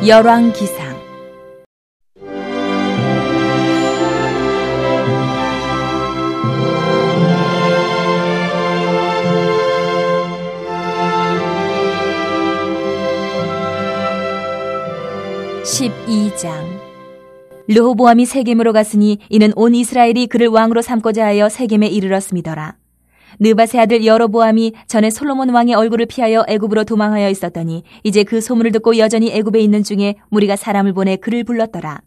열왕기상. 르호보암이 세겜으로 갔으니 이는 온 이스라엘이 그를 왕으로 삼고자 하여 세겜에 이르렀음이더라. 느밧의 아들 여로보암이 전에 솔로몬 왕의 얼굴을 피하여 애굽으로 도망하여 있었더니 이제 그 소문을 듣고 여전히 애굽에 있는 중에 무리가 사람을 보내 그를 불렀더라.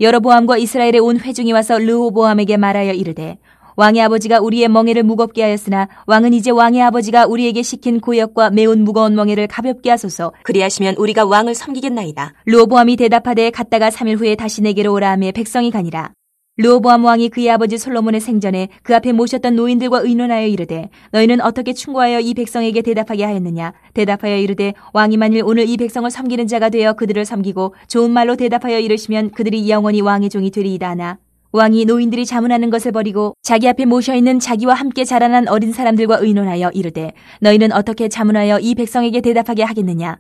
여로보암과 이스라엘의 온 회중이 와서 르호보암에게 말하여 이르되, 왕의 아버지가 우리의 멍에를 무겁게 하였으나 왕은 이제 왕의 아버지가 우리에게 시킨 고역과 매운 무거운 멍에를 가볍게 하소서. 그리하시면 우리가 왕을 섬기겠나이다. 르호보암이 대답하되, 갔다가 3일 후에 다시 내게로 오라 하매 백성이 가니라. 르호보암 왕이 그의 아버지 솔로몬의 생전에 그 앞에 모셨던 노인들과 의논하여 이르되, 너희는 어떻게 충고하여 이 백성에게 대답하게 하였느냐? 대답하여 이르되, 왕이 만일 오늘 이 백성을 섬기는 자가 되어 그들을 섬기고 좋은 말로 대답하여 이르시면 그들이 영원히 왕의 종이 되리이다 하나, 왕이 노인들이 자문하는 것을 버리고 자기 앞에 모셔있는 자기와 함께 자라난 어린 사람들과 의논하여 이르되, 너희는 어떻게 자문하여 이 백성에게 대답하게 하겠느냐?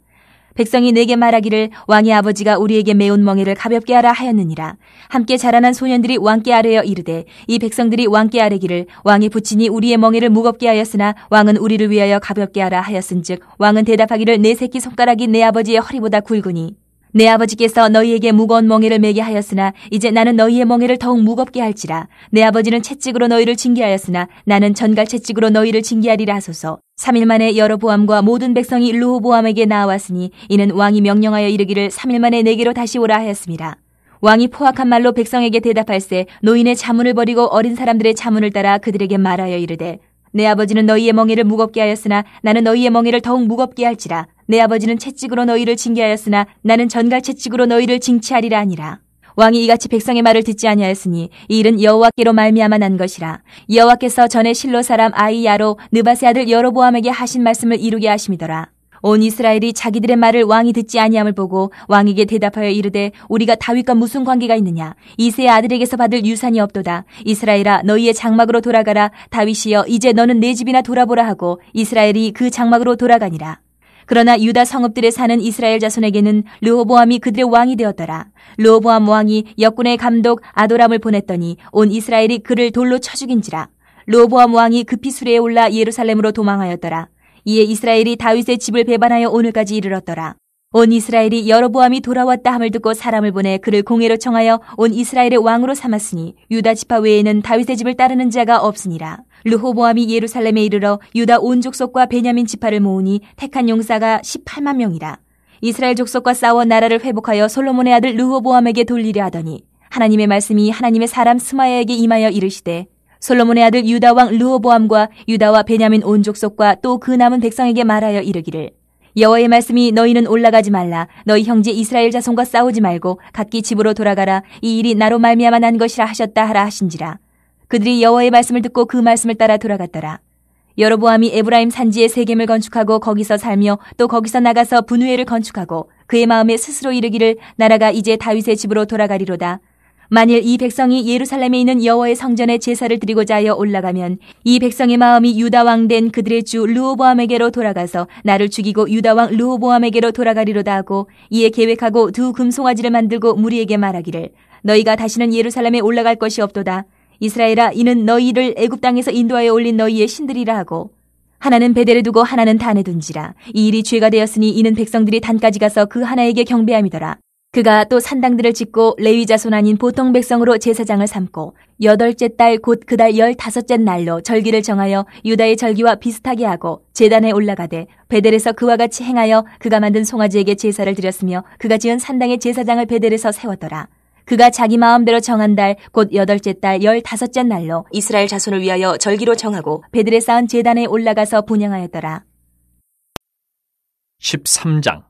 백성이 내게 말하기를, 왕의 아버지가 우리에게 매운 멍에를 가볍게 하라 하였느니라. 함께 자라난 소년들이 왕께 아뢰어 이르되, 이 백성들이 왕께 아뢰기를, 왕의 부친이 우리의 멍에를 무겁게 하였으나 왕은 우리를 위하여 가볍게 하라 하였은즉, 왕은 대답하기를, 내 새끼 손가락이 내 아버지의 허리보다 굵으니 내 아버지께서 너희에게 무거운 멍에를 매게 하였으나 이제 나는 너희의 멍에를 더욱 무겁게 할지라. 내 아버지는 채찍으로 너희를 징계하였으나 나는 전갈 채찍으로 너희를 징계하리라 하소서. 3일 만에 여로보암과 모든 백성이 르호보암에게 나아왔으니 이는 왕이 명령하여 이르기를 3일 만에 내게로 다시 오라 하였습니다. 왕이 포악한 말로 백성에게 대답할세, 노인의 자문을 버리고 어린 사람들의 자문을 따라 그들에게 말하여 이르되, 내 아버지는 너희의 멍에를 무겁게 하였으나 나는 너희의 멍에를 더욱 무겁게 할지라. 내 아버지는 채찍으로 너희를 징계하였으나 나는 전갈 채찍으로 너희를 징치하리라 하니라. 왕이 이같이 백성의 말을 듣지 아니하였으니 이 일은 여호와께로 말미암아 난 것이라. 여호와께서 전에 실로 사람 아히야로 느밧의 아들 여로보암에게 하신 말씀을 이루게 하심이더라. 온 이스라엘이 자기들의 말을 왕이 듣지 아니함을 보고 왕에게 대답하여 이르되, 우리가 다윗과 무슨 관계가 있느냐? 이새의 아들에게서 받을 유산이 없도다. 이스라엘아, 너희의 장막으로 돌아가라. 다윗이여, 이제 너는 내 집이나 돌아보라 하고 이스라엘이 그 장막으로 돌아가니라. 그러나 유다 성읍들에 사는 이스라엘 자손에게는 르호보암이 그들의 왕이 되었더라. 르호보암 왕이 역군의 감독 아도람을 보냈더니 온 이스라엘이 그를 돌로 쳐 죽인지라. 르호보암 왕이 급히 수레에 올라 예루살렘으로 도망하였더라. 이에 이스라엘이 다윗의 집을 배반하여 오늘까지 이르렀더라. 온 이스라엘이 여로보암이 돌아왔다 함을 듣고 사람을 보내 그를 공회로 청하여 온 이스라엘의 왕으로 삼았으니 유다 지파 외에는 다윗의 집을 따르는 자가 없으니라. 르호보암이 예루살렘에 이르러 유다 온 족속과 베냐민 지파를 모으니 택한 용사가 18만 명이라. 이스라엘 족속과 싸워 나라를 회복하여 솔로몬의 아들 르호보암에게 돌리려 하더니 하나님의 말씀이 하나님의 사람 스마야에게 임하여 이르시되, 솔로몬의 아들 유다 왕 르호보암과 유다와 베냐민 온 족속과 또 그 남은 백성에게 말하여 이르기를, 여호와의 말씀이 너희는 올라가지 말라. 너희 형제 이스라엘 자손과 싸우지 말고 각기 집으로 돌아가라. 이 일이 나로 말미암아 난 것이라 하셨다 하라 하신지라. 그들이 여호와의 말씀을 듣고 그 말씀을 따라 돌아갔더라. 여로보암이 에브라임 산지에 세겜을 건축하고 거기서 살며 또 거기서 나가서 분우엘을 건축하고 그의 마음에 스스로 이르기를, 나라가 이제 다윗의 집으로 돌아가리로다. 만일 이 백성이 예루살렘에 있는 여호와의 성전에 제사를 드리고자 하여 올라가면 이 백성의 마음이 유다 왕 된 그들의 주 르호보암에게로 돌아가서 나를 죽이고 유다 왕 르호보암에게로 돌아가리로다 하고, 이에 계획하고 두 금송아지를 만들고 무리에게 말하기를, 너희가 다시는 예루살렘에 올라갈 것이 없도다. 이스라엘아, 이는 너희를 애굽 땅에서 인도하여 올린 너희의 신들이라 하고, 하나는 베델에 두고 하나는 단에 둔지라. 이 일이 죄가 되었으니 이는 백성들이 단까지 가서 그 하나에게 경배함이더라. 그가 또 산당들을 짓고 레위 자손 아닌 보통 백성으로 제사장을 삼고 8째 달 곧 그 달 15째 날로 절기를 정하여 유다의 절기와 비슷하게 하고 제단에 올라가되 베델에서 그와 같이 행하여 그가 만든 송아지에게 제사를 드렸으며 그가 지은 산당의 제사장을 베델에서 세웠더라. 그가 자기 마음대로 정한 달 곧 8째 달 15째 날로 이스라엘 자손을 위하여 절기로 정하고 베델에 쌓은 제단에 올라가서 분향하였더라. 13장.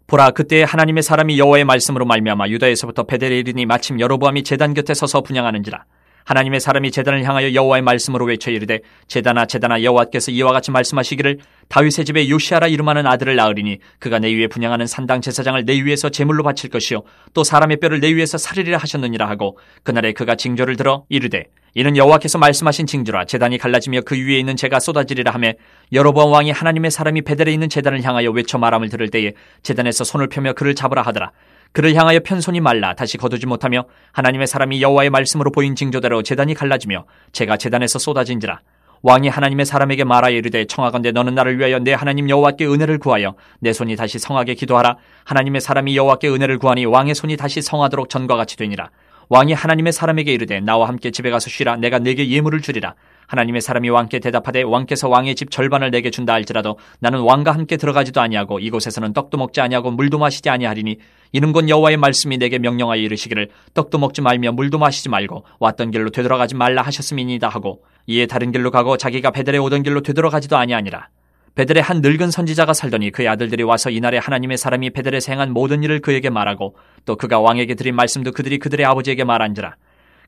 보라, 그때 하나님의 사람이 여호와의 말씀으로 말미암아 유다에서부터 베델에 이르니 마침 여로보암이 제단 곁에 서서 분향하는지라. 하나님의 사람이 제단을 향하여 여호와의 말씀으로 외쳐 이르되 제단아 제단아 여호와께서 이와 같이 말씀하시기를 다윗의 집에 요시아라 이름하는 아들을 낳으리니 그가 내 위에 분향하는 산당 제사장을 내 위에서 제물로 바칠 것이요 또 사람의 뼈를 내 위에서 살리리라 하셨느니라 하고 그날에 그가 징조를 들어 이르되 이는 여호와께서 말씀하신 징조라 제단이 갈라지며 그 위에 있는 재가 쏟아지리라 하매 여로보암 왕이 하나님의 사람이 베델에 있는 제단을 향하여 외쳐 말함을 들을 때에 제단에서 손을 펴며 그를 잡으라 하더라. 그를 향하여 편손이 말라 다시 거두지 못하며 하나님의 사람이 여호와의 말씀으로 보인 징조대로 제단이 갈라지며 재가 제단에서 쏟아진지라. 왕이 하나님의 사람에게 말하여 이르되 청하건대 너는 나를 위하여 내 하나님 여호와께 은혜를 구하여 내 손이 다시 성하게 기도하라. 하나님의 사람이 여호와께 은혜를 구하니 왕의 손이 다시 성하도록 전과 같이 되니라. 왕이 하나님의 사람에게 이르되 나와 함께 집에 가서 쉬라. 내가 네게 예물을 주리라. 하나님의 사람이 왕께 대답하되 왕께서 왕의 집 절반을 내게 준다 할지라도 나는 왕과 함께 들어가지도 아니하고 이곳에서는 떡도 먹지 아니하고 물도 마시지 아니하리니 이는 곧 여호와의 말씀이 내게 명령하여 이르시기를 떡도 먹지 말며 물도 마시지 말고 왔던 길로 되돌아가지 말라 하셨음이니이다 하고 이에 다른 길로 가고 자기가 베델에 오던 길로 되돌아가지도 아니하니라. 베델에 한 늙은 선지자가 살더니 그의 아들들이 와서 이날에 하나님의 사람이 베델에서 행한 모든 일을 그에게 말하고 또 그가 왕에게 드린 말씀도 그들이 그들의 아버지에게 말한지라.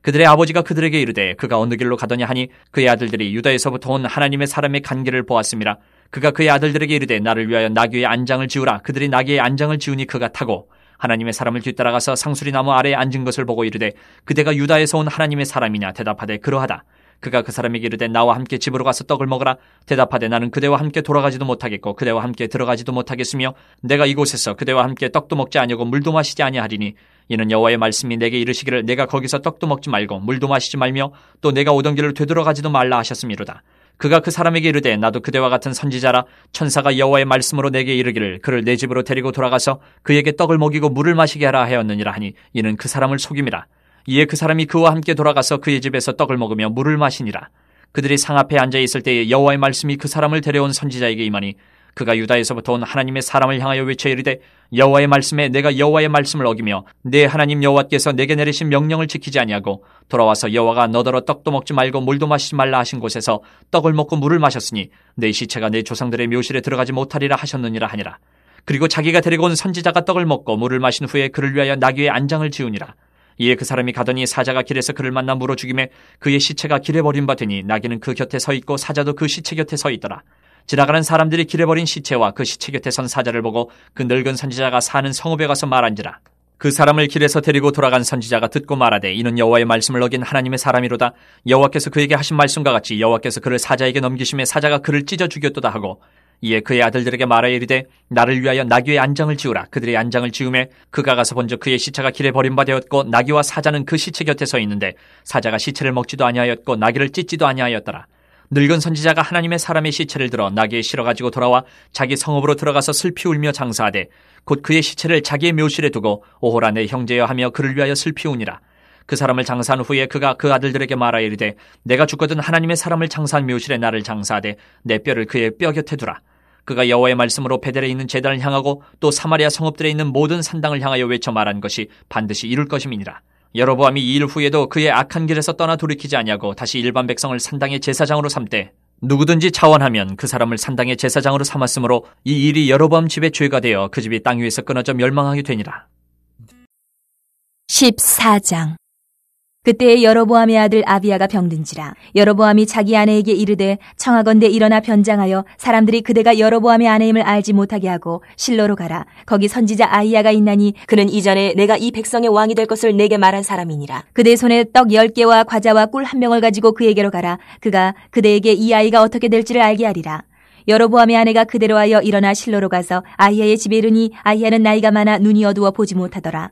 그들의 아버지가 그들에게 이르되 그가 어느 길로 가더냐 하니 그의 아들들이 유다에서부터 온 하나님의 사람의 간 길을 보았음이라. 그가 그의 아들들에게 이르되 나를 위하여 나귀의 안장을 지우라. 그들이 나귀의 안장을 지우니 그가 타고 하나님의 사람을 뒤따라가서 상수리 나무 아래에 앉은 것을 보고 이르되 그대가 유다에서 온 하나님의 사람이냐 대답하되 그러하다. 그가 그 사람에게 이르되 나와 함께 집으로 가서 떡을 먹으라. 대답하되 나는 그대와 함께 돌아가지도 못하겠고 그대와 함께 들어가지도 못하겠으며 내가 이곳에서 그대와 함께 떡도 먹지 아니하고 물도 마시지 아니하리니 이는 여호와의 말씀이 내게 이르시기를 내가 거기서 떡도 먹지 말고 물도 마시지 말며 또 내가 오던 길을 되돌아가지도 말라 하셨음이로다. 그가 그 사람에게 이르되 나도 그대와 같은 선지자라. 천사가 여호와의 말씀으로 내게 이르기를 그를 내 집으로 데리고 돌아가서 그에게 떡을 먹이고 물을 마시게 하라 하였느니라 하니 이는 그 사람을 속임이라. 이에 그 사람이 그와 함께 돌아가서 그의 집에서 떡을 먹으며 물을 마시니라. 그들이 상 앞에 앉아 있을 때에 여호와의 말씀이 그 사람을 데려온 선지자에게 임하니 그가 유다에서부터 온 하나님의 사람을 향하여 외쳐 이르되 여호와의 말씀에 내가 여호와의 말씀을 어기며 내 하나님 여호와께서 내게 내리신 명령을 지키지 아니하고 돌아와서 여호와가 너더러 떡도 먹지 말고 물도 마시지 말라 하신 곳에서 떡을 먹고 물을 마셨으니 내 시체가 내 조상들의 묘실에 들어가지 못하리라 하셨느니라 하니라. 그리고 자기가 데리고 온 선지자가 떡을 먹고 물을 마신 후에 그를 위하여 나귀의 안장을 지우니라. 이에 그 사람이 가더니 사자가 길에서 그를 만나 물어 죽이매 그의 시체가 길에 버린 바 되니 나귀는 그 곁에 서 있고 사자도 그 시체 곁에 서 있더라. 지나가는 사람들이 길에 버린 시체와 그 시체 곁에 선 사자를 보고 그 늙은 선지자가 사는 성읍에 가서 말한지라. 그 사람을 길에서 데리고 돌아간 선지자가 듣고 말하되 이는 여호와의 말씀을 어긴 하나님의 사람이로다. 여호와께서 그에게 하신 말씀과 같이 여호와께서 그를 사자에게 넘기심에 사자가 그를 찢어 죽였도다 하고 이에 그의 아들들에게 말하여 이르되 나를 위하여 나귀의 안장을 지우라. 그들의 안장을 지우매 그가 가서 본즉 그의 시체가 길에 버린 바 되었고 나귀와 사자는 그 시체 곁에 서 있는데 사자가 시체를 먹지도 아니하였고 나귀를 찢지도 아니하였더라. 늙은 선지자가 하나님의 사람의 시체를 들어 나귀에 실어가지고 돌아와 자기 성읍으로 들어가서 슬피 울며 장사하되 곧 그의 시체를 자기의 묘실에 두고 오호라 내 형제여 하며 그를 위하여 슬피 우니라. 그 사람을 장사한 후에 그가 그 아들들에게 말하여 이르되 내가 죽거든 하나님의 사람을 장사한 묘실에 나를 장사하되 내 뼈를 그의 뼈 곁에 두라. 그가 여호와의 말씀으로 베델에 있는 제단을 향하고 또 사마리아 성읍들에 있는 모든 산당을 향하여 외쳐 말한 것이 반드시 이룰 것임이니라. 여로보암이 이 일 후에도 그의 악한 길에서 떠나 돌이키지 아니하고 다시 일반 백성을 산당의 제사장으로 삼되 누구든지 자원하면 그 사람을 산당의 제사장으로 삼았으므로 이 일이 여로보암 집의 죄가 되어 그 집이 땅 위에서 끊어져 멸망하게 되니라. 14장. 그때에 여로보암의 아들 아비야가 병든지라. 여로보암이 자기 아내에게 이르되 청하건대 일어나 변장하여 사람들이 그대가 여로보암의 아내임을 알지 못하게 하고 실로로 가라. 거기 선지자 아히야가 있나니 그는 이전에 내가 이 백성의 왕이 될 것을 내게 말한 사람이니라. 그대 손에 떡 10개와 과자와 꿀 1병을 가지고 그에게로 가라. 그가 그대에게 이 아이가 어떻게 될지를 알게 하리라. 여로보암의 아내가 그대로 하여 일어나 실로로 가서 아히야의 집에 이르니 아히야는 나이가 많아 눈이 어두워 보지 못하더라.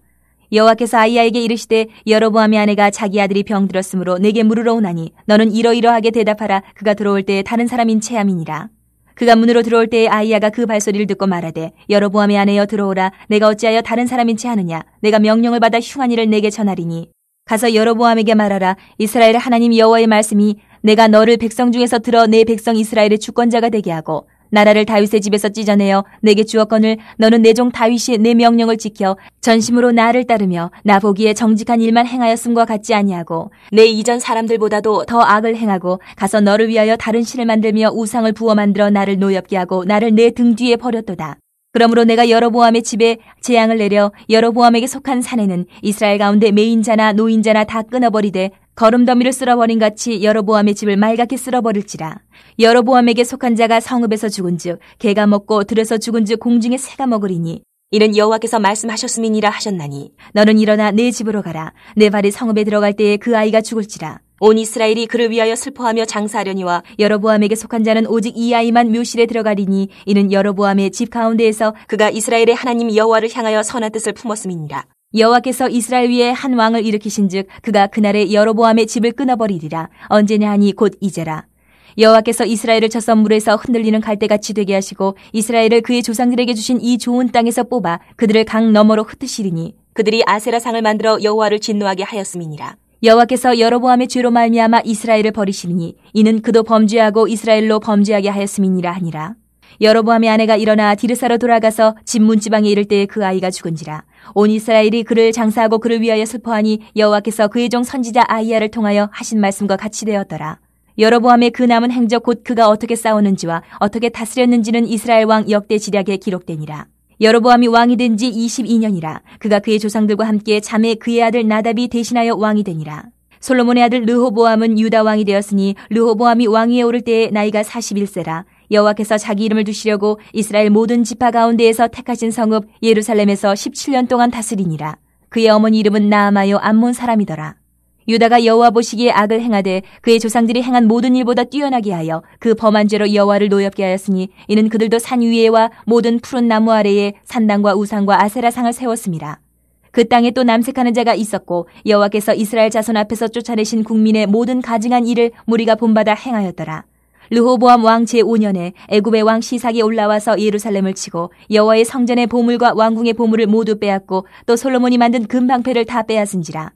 여호와께서 아히야에게 이르시되 여로보암의 아내가 자기 아들이 병들었으므로 내게 물으러 오나니 너는 이러이러하게 대답하라. 그가 들어올 때에 다른 사람인 체함이니라. 그가 문으로 들어올 때에 아히야가 그 발소리를 듣고 말하되 여로보암의 아내여 들어오라. 내가 어찌하여 다른 사람인 체하느냐. 내가 명령을 받아 흉한 일을 내게 전하리니 가서 여로보암에게 말하라. 이스라엘의 하나님 여호와의 말씀이 내가 너를 백성 중에서 들어 내 백성 이스라엘의 주권자가 되게 하고 나라를 다윗의 집에서 찢어내어 내게 주었거늘 너는 내 종 다윗이 내 명령을 지켜 전심으로 나를 따르며 나 보기에 정직한 일만 행하였음과 같지 아니하고 내 이전 사람들보다도 더 악을 행하고 가서 너를 위하여 다른 신을 만들며 우상을 부어 만들어 나를 노엽게 하고 나를 내 등 뒤에 버렸도다. 그러므로 내가 여로보암의 집에 재앙을 내려 여로보암에게 속한 산에는 이스라엘 가운데 매인자나 노인자나 다 끊어버리되 거름더미를 쓸어버린 같이 여로보암의 집을 말갛게 쓸어버릴지라. 여로보암에게 속한 자가 성읍에서 죽은즉 개가 먹고 들에서 죽은즉 공중에 새가 먹으리니 이는 여호와께서 말씀하셨음이니라 하셨나니 너는 일어나 내 집으로 가라. 내 발이 성읍에 들어갈 때에 그 아이가 죽을지라. 온 이스라엘이 그를 위하여 슬퍼하며 장사하려니와 여로보암에게 속한 자는 오직 이 아이만 묘실에 들어가리니 이는 여로보암의 집 가운데에서 그가 이스라엘의 하나님 여호와를 향하여 선한 뜻을 품었음이니라. 여호와께서 이스라엘 위에 한 왕을 일으키신즉 그가 그날에 여로보암의 집을 끊어버리리라. 언제냐 하니 곧 이제라. 여호와께서 이스라엘을 저 선물에서 흔들리는 갈대같이 되게 하시고 이스라엘을 그의 조상들에게 주신 이 좋은 땅에서 뽑아 그들을 강 너머로 흩으시리니 그들이 아세라상을 만들어 여호와를 진노하게 하였음이니라. 여호와께서 여로보암의 죄로 말미암아 이스라엘을 버리시니 이는 그도 범죄하고 이스라엘로 범죄하게 하였음이니라 하니라. 여로보암의 아내가 일어나 디르사로 돌아가서 집 문지방에 이를 때에 그 아이가 죽은지라. 온 이스라엘이 그를 장사하고 그를 위하여 슬퍼하니 여호와께서 그의 종 선지자 아히야를 통하여 하신 말씀과 같이 되었더라. 여로보암의 그 남은 행적 곧 그가 어떻게 싸우는지와 어떻게 다스렸는지는 이스라엘 왕 역대 지략에 기록되니라. 여로보암이 왕이 된 지 22년이라. 그가 그의 조상들과 함께 자매 그의 아들 나답이 대신하여 왕이 되니라. 솔로몬의 아들 르호보암은 유다 왕이 되었으니 르호보암이 왕위에 오를 때에 나이가 41세라. 여호와께서 자기 이름을 두시려고 이스라엘 모든 지파 가운데에서 택하신 성읍 예루살렘에서 17년 동안 다스리니라. 그의 어머니 이름은 나아마요 암몬 사람이더라. 유다가 여호와 보시기에 악을 행하되 그의 조상들이 행한 모든 일보다 뛰어나게 하여 그 범한 죄로 여호와를 노엽게 하였으니 이는 그들도 산 위에와 모든 푸른 나무 아래에 산당과 우상과 아세라상을 세웠습니다. 그 땅에 또 남색하는 자가 있었고 여호와께서 이스라엘 자손 앞에서 쫓아내신 국민의 모든 가증한 일을 무리가 본받아 행하였더라. 르호보암 왕 제5년에 애굽의 왕 시삭이 올라와서 예루살렘을 치고 여호와의 성전의 보물과 왕궁의 보물을 모두 빼앗고 또 솔로몬이 만든 금방패를 다 빼앗은지라.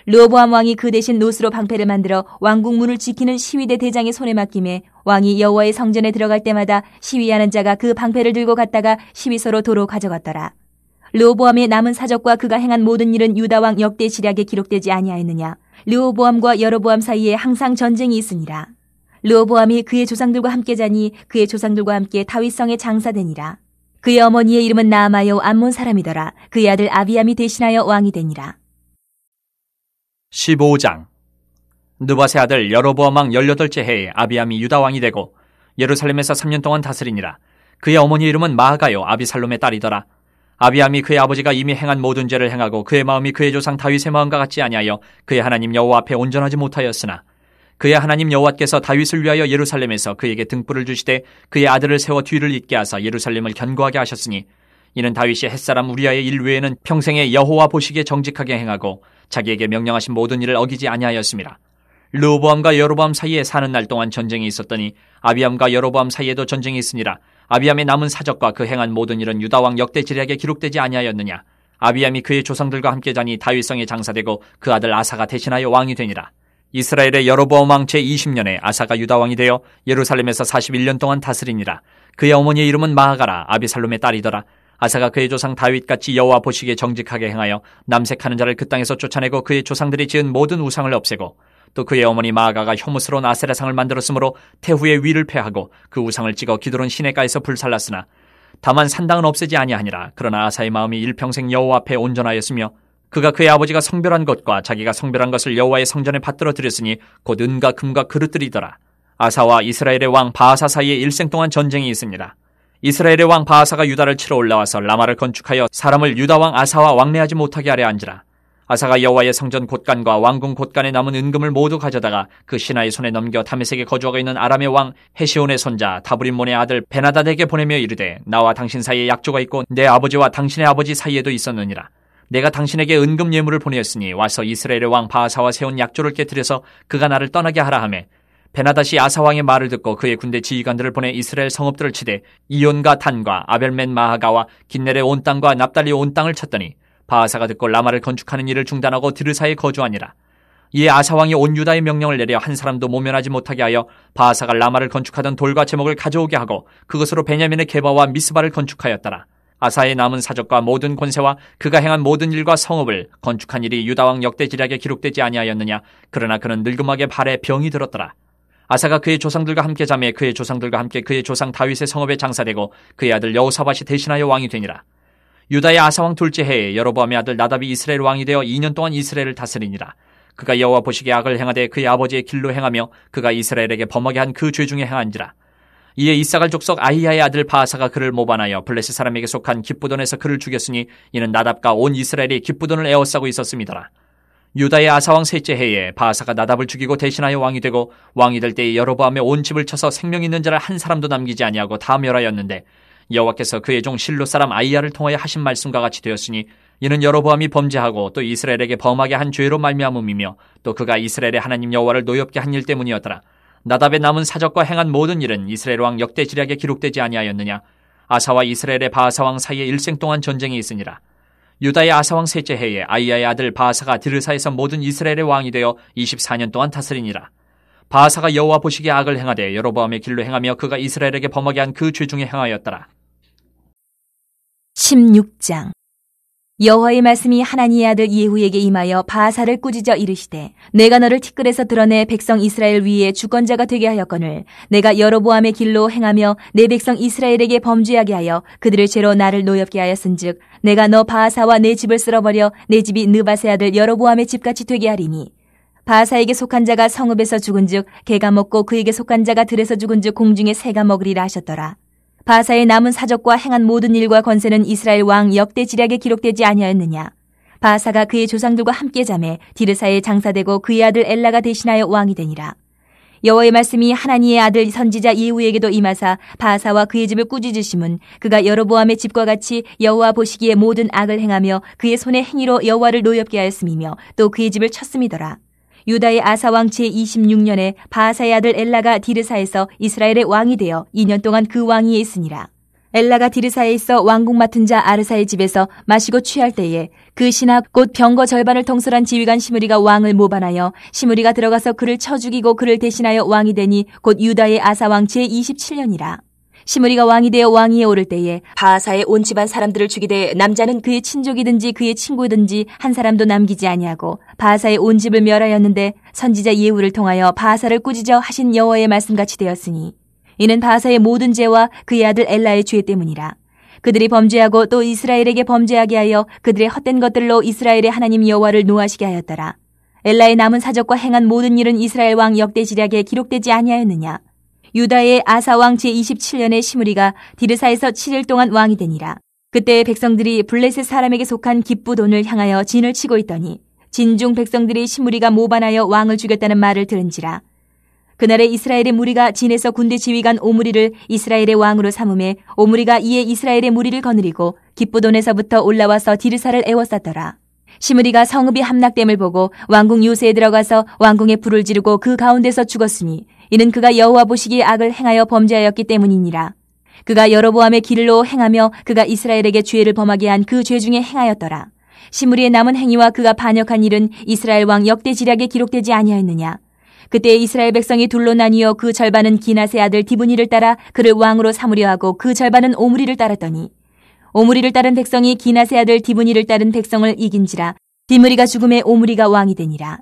르호보암 왕이 그 대신 노스로 방패를 만들어 왕궁 문을 지키는 시위대 대장의 손에 맡김에 왕이 여호와의 성전에 들어갈 때마다 시위하는 자가 그 방패를 들고 갔다가 시위소로 도로 가져갔더라. 르호보암의 남은 사적과 그가 행한 모든 일은 유다 왕 역대 지략에 기록되지 아니하였느냐. 르호보암과 여로보암 사이에 항상 전쟁이 있으니라. 르호보암이 그의 조상들과 함께 자니 그의 조상들과 함께 다윗성에 장사되니라. 그의 어머니의 이름은 나아마요 암몬 사람이더라. 그의 아들 아비암이 대신하여 왕이 되니라. 15장. 느밧의 아들 여로보암 왕 18째 해에 아비암이 유다 왕이 되고 예루살렘에서 3년 동안 다스리니라. 그의 어머니의 이름은 마아가요 아비살롬의 딸이더라. 아비암이 그의 아버지가 이미 행한 모든 죄를 행하고 그의 마음이 그의 조상 다윗의 마음과 같지 아니하여 그의 하나님 여호와 앞에 온전하지 못하였으나 그의 하나님 여호와께서 다윗을 위하여 예루살렘에서 그에게 등불을 주시되 그의 아들을 세워 뒤를 잇게 하사 예루살렘을 견고하게 하셨으니 이는 다윗이 햇사람 우리아의 일 외에는 평생에 여호와 보시기에 정직하게 행하고 자기에게 명령하신 모든 일을 어기지 아니하였습니다. 르호보암과 여로보암 사이에 사는 날 동안 전쟁이 있었더니 아비암과 여로보암 사이에도 전쟁이 있으니라. 아비암의 남은 사적과 그 행한 모든 일은 유다 왕 역대 지략에 기록되지 아니하였느냐. 아비암이 그의 조상들과 함께 자니 다윗성에 장사되고 그 아들 아사가 대신하여 왕이 되니라. 이스라엘의 여로보암 왕 제20년에 아사가 유다 왕이 되어 예루살렘에서 41년 동안 다스리니라. 그의 어머니의 이름은 마아가라 아비살롬의 딸이더라. 아사가 그의 조상 다윗같이 여호와 보시기에 정직하게 행하여 남색하는 자를 그 땅에서 쫓아내고 그의 조상들이 지은 모든 우상을 없애고 또 그의 어머니 마아가가 혐오스러운 아세라상을 만들었으므로 태후의 위를 패하고 그 우상을 찍어 기드론 시내가에서 불살랐으나 다만 산당은 없애지 아니하니라. 그러나 아사의 마음이 일평생 여호와 앞에 온전하였으며 그가 그의 아버지가 성별한 것과 자기가 성별한 것을 여호와의 성전에 받들어 드렸으니 곧 은과 금과 그릇들이더라. 아사와 이스라엘의 왕 바아사 사이에 일생 동안 전쟁이 있습니다. 이스라엘의 왕 바아사가 유다를 치러 올라와서 라마를 건축하여 사람을 유다 왕 아사와 왕래하지 못하게 하려 한지라. 아사가 여호와의 성전 곳간과 왕궁 곳간에 남은 은금을 모두 가져다가 그 신하의 손에 넘겨 다메섹에 거주하고 있는 아람의 왕 헤시온의 손자 다브림몬의 아들 베나닷에게 보내며 이르되 나와 당신 사이에 약조가 있고 내 아버지와 당신의 아버지 사이에도 있었느니라. 내가 당신에게 은금 예물을 보내었으니 와서 이스라엘의 왕 바아사와 세운 약조를 깨뜨려서 그가 나를 떠나게 하라 하매 베나닷이 아사왕의 말을 듣고 그의 군대 지휘관들을 보내 이스라엘 성읍들을 치되 이온과 단과 아벨멘 마하가와 긴넬의 온 땅과 납달리 온 땅을 쳤더니 바아사가 듣고 라마를 건축하는 일을 중단하고 디르사에 거주하니라. 이에 아사왕이 온 유다의 명령을 내려 한 사람도 모면하지 못하게 하여 바아사가 라마를 건축하던 돌과 제목을 가져오게 하고 그것으로 베냐민의 게바와 미스바를 건축하였더라. 아사의 남은 사적과 모든 권세와 그가 행한 모든 일과 성읍을 건축한 일이 유다왕 역대지략에 기록되지 아니하였느냐. 그러나 그는 늙음하게 발에 병이 들었더라. 아사가 그의 조상들과 함께 자매 그의 조상들과 함께 그의 조상 다윗의 성읍에 장사되고 그의 아들 여호사밧이 대신하여 왕이 되니라. 유다의 아사왕 둘째 해에 여로보암의 아들 나답이 이스라엘 왕이 되어 2년 동안 이스라엘을 다스리니라. 그가 여호와 보시기에 악을 행하되 그의 아버지의 길로 행하며 그가 이스라엘에게 범하게 한 그 죄 중에 행한지라. 이에 이사갈 족속 아히야의 아들 바아사가 그를 모반하여 블레셋 사람에게 속한 기브돈에서 그를 죽였으니 이는 나답과 온 이스라엘이 기브돈을 에워싸고 있었음이더라. 유다의 아사왕 셋째 해에 바아사가 나답을 죽이고 대신하여 왕이 되고 왕이 될 때에 여로보암의 온 집을 쳐서 생명 있는 자를 한 사람도 남기지 아니하고 다 멸하였는데 여호와께서 그의 종 실로 사람 아히야를 통하여 하신 말씀과 같이 되었으니 이는 여로보암이 범죄하고 또 이스라엘에게 범하게 한 죄로 말미암음이며 또 그가 이스라엘의 하나님 여호와를 노엽게 한 일 때문이었더라. 나답의 남은 사적과 행한 모든 일은 이스라엘 왕 역대 지략에 기록되지 아니하였느냐. 아사와 이스라엘의 바아사 왕 사이에 일생 동안 전쟁이 있으니라. 유다의 아사 왕 셋째 해에 아히야의 아들 바아사가 디르사에서 모든 이스라엘의 왕이 되어 24년 동안 다스리니라. 바아사가 여호와 보시기에 악을 행하되 여로보암의 길로 행하며 그가 이스라엘에게 범하게 한 그 죄 중에 행하였더라. 16장. 여호와의 말씀이 하나니의 아들 예후에게 임하여 바아사를 꾸짖어 이르시되 내가 너를 티끌에서 드러내 백성 이스라엘 위에 주권자가 되게 하였거늘 내가 여로보암의 길로 행하며 내 백성 이스라엘에게 범죄하게 하여 그들의 죄로 나를 노엽게 하였은즉 내가 너 바아사와 내 집을 쓸어버려 내 집이 느밧의 아들 여로보암의 집같이 되게 하리니 바아사에게 속한 자가 성읍에서 죽은즉 개가 먹고 그에게 속한 자가 들에서 죽은즉 공중에 새가 먹으리라 하셨더라. 바아사의 남은 사적과 행한 모든 일과 권세는 이스라엘 왕 역대 지략에 기록되지 아니하였느냐. 바아사가 그의 조상들과 함께 잠에 디르사에 장사되고 그의 아들 엘라가 대신하여 왕이 되니라. 여호와의 말씀이 하나니의 아들 선지자 예후에게도 임하사 바아사와 그의 집을 꾸짖으심은 그가 여로보암의 집과 같이 여호와 보시기에 모든 악을 행하며 그의 손의 행위로 여호와를 노엽게 하였음이며 또 그의 집을 쳤음이더라. 유다의 아사왕 제26년에 바아사의 아들 엘라가 디르사에서 이스라엘의 왕이 되어 2년 동안 그 왕위에 있으니라. 엘라가 디르사에 있어 왕궁 맡은 자 아르사의 집에서 마시고 취할 때에 그 신하 곧 병거 절반을 통솔한 지휘관 시므리가 왕을 모반하여 시므리가 들어가서 그를 쳐 죽이고 그를 대신하여 왕이 되니 곧 유다의 아사왕 제27년이라. 시므리가 왕이 되어 왕위에 오를 때에 바아사의 온 집안 사람들을 죽이되 남자는 그의 친족이든지 그의 친구든지 한 사람도 남기지 아니하고 바아사의 온 집을 멸하였는데 선지자 예후를 통하여 바아사를 꾸짖어 하신 여호와의 말씀같이 되었으니 이는 바아사의 모든 죄와 그의 아들 엘라의 죄 때문이라. 그들이 범죄하고 또 이스라엘에게 범죄하게 하여 그들의 헛된 것들로 이스라엘의 하나님 여호와를 노하시게 하였더라. 엘라의 남은 사적과 행한 모든 일은 이스라엘 왕 역대 지략에 기록되지 아니하였느냐. 유다의 아사왕 제27년에 시므리가 디르사에서 7일 동안 왕이 되니라. 그때 백성들이 블레셋 사람에게 속한 기브돈을 향하여 진을 치고 있더니 진중 백성들이 시므리가 모반하여 왕을 죽였다는 말을 들은지라. 그날에 이스라엘의 무리가 진에서 군대 지휘관 오므리를 이스라엘의 왕으로 삼음에 오므리가 이에 이스라엘의 무리를 거느리고 기브돈에서부터 올라와서 디르사를 에워쌌더라. 시므리가 성읍이 함락됨을 보고 왕궁 요새에 들어가서 왕궁에 불을 지르고 그 가운데서 죽었으니 이는 그가 여호와 보시기에 악을 행하여 범죄하였기 때문이니라. 그가 여로보암의 길로 행하며 그가 이스라엘에게 죄를 범하게 한 그 죄 중에 행하였더라. 시므리의 남은 행위와 그가 반역한 일은 이스라엘 왕 역대 지략에 기록되지 아니하였느냐. 그때 이스라엘 백성이 둘로 나뉘어 그 절반은 기낫의 아들 디브니를 따라 그를 왕으로 삼으려 하고 그 절반은 오므리를 따랐더니 오므리를 따른 백성이 기낫의 아들 디브니를 따른 백성을 이긴지라. 디므리가 죽음에 오므리가 왕이 되니라.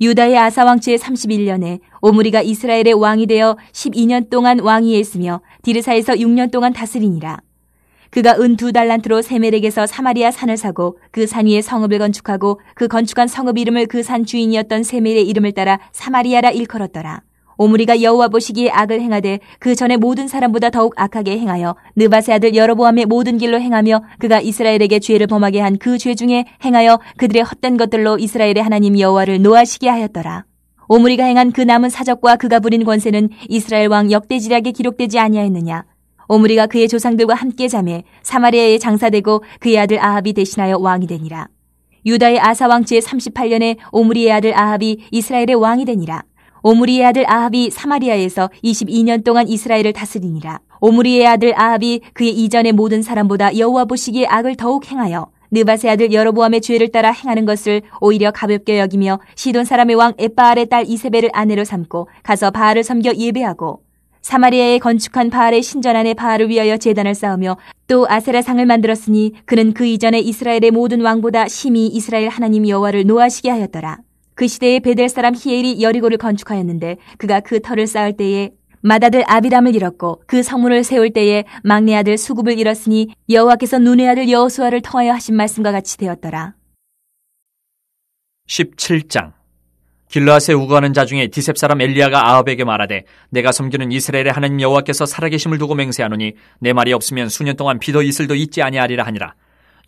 유다의 아사왕 제31년에 오므리가 이스라엘의 왕이 되어 12년 동안 왕위에 있으며 디르사에서 6년 동안 다스리니라. 그가 은 2달란트로 세멜에게서 사마리아 산을 사고 그 산 위에 성읍을 건축하고 그 건축한 성읍 이름을 그 산 주인이었던 세멜의 이름을 따라 사마리아라 일컬었더라. 오므리가 여호와 보시기에 악을 행하되 그 전에 모든 사람보다 더욱 악하게 행하여 느밧의 아들 여로보암의 모든 길로 행하며 그가 이스라엘에게 죄를 범하게 한 그 죄 중에 행하여 그들의 헛된 것들로 이스라엘의 하나님 여호와를 노하시게 하였더라. 오므리가 행한 그 남은 사적과 그가 부린 권세는 이스라엘 왕 역대 지략에 기록되지 아니하였느냐. 오므리가 그의 조상들과 함께 잠에 사마리아에 장사되고 그의 아들 아합이 대신하여 왕이 되니라. 유다의 아사왕 제38년에 오므리의 아들 아합이 이스라엘의 왕이 되니라. 오므리의 아들 아합이 사마리아에서 22년 동안 이스라엘을 다스리니라. 오므리의 아들 아합이 그의 이전의 모든 사람보다 여호와 보시기에 악을 더욱 행하여 느밧의 아들 여로보암의 죄를 따라 행하는 것을 오히려 가볍게 여기며 시돈 사람의 왕 엣바알의 딸 이세벨을 아내로 삼고 가서 바알을 섬겨 예배하고 사마리아에 건축한 바알의 신전 안에 바알을 위하여 제단을 쌓으며 또 아세라상을 만들었으니 그는 그 이전에 이스라엘의 모든 왕보다 심히 이스라엘 하나님 여호와를 노하시게 하였더라. 그 시대에 베델 사람 히엘이 여리고를 건축하였는데 그가 그 터를 쌓을 때에 맏아들 아비람을 잃었고 그 성문을 세울 때에 막내 아들 수굽을 잃었으니 여호와께서 눈의 아들 여호수아를 통하여 하신 말씀과 같이 되었더라. 17장. 길르앗에 우거하는 자 중에 디셉 사람 엘리야가 아합에게 말하되 내가 섬기는 이스라엘의 하나님 여호와께서 살아계심을 두고 맹세하노니 내 말이 없으면 수년 동안 비도 이슬도 있지 아니하리라 하니라.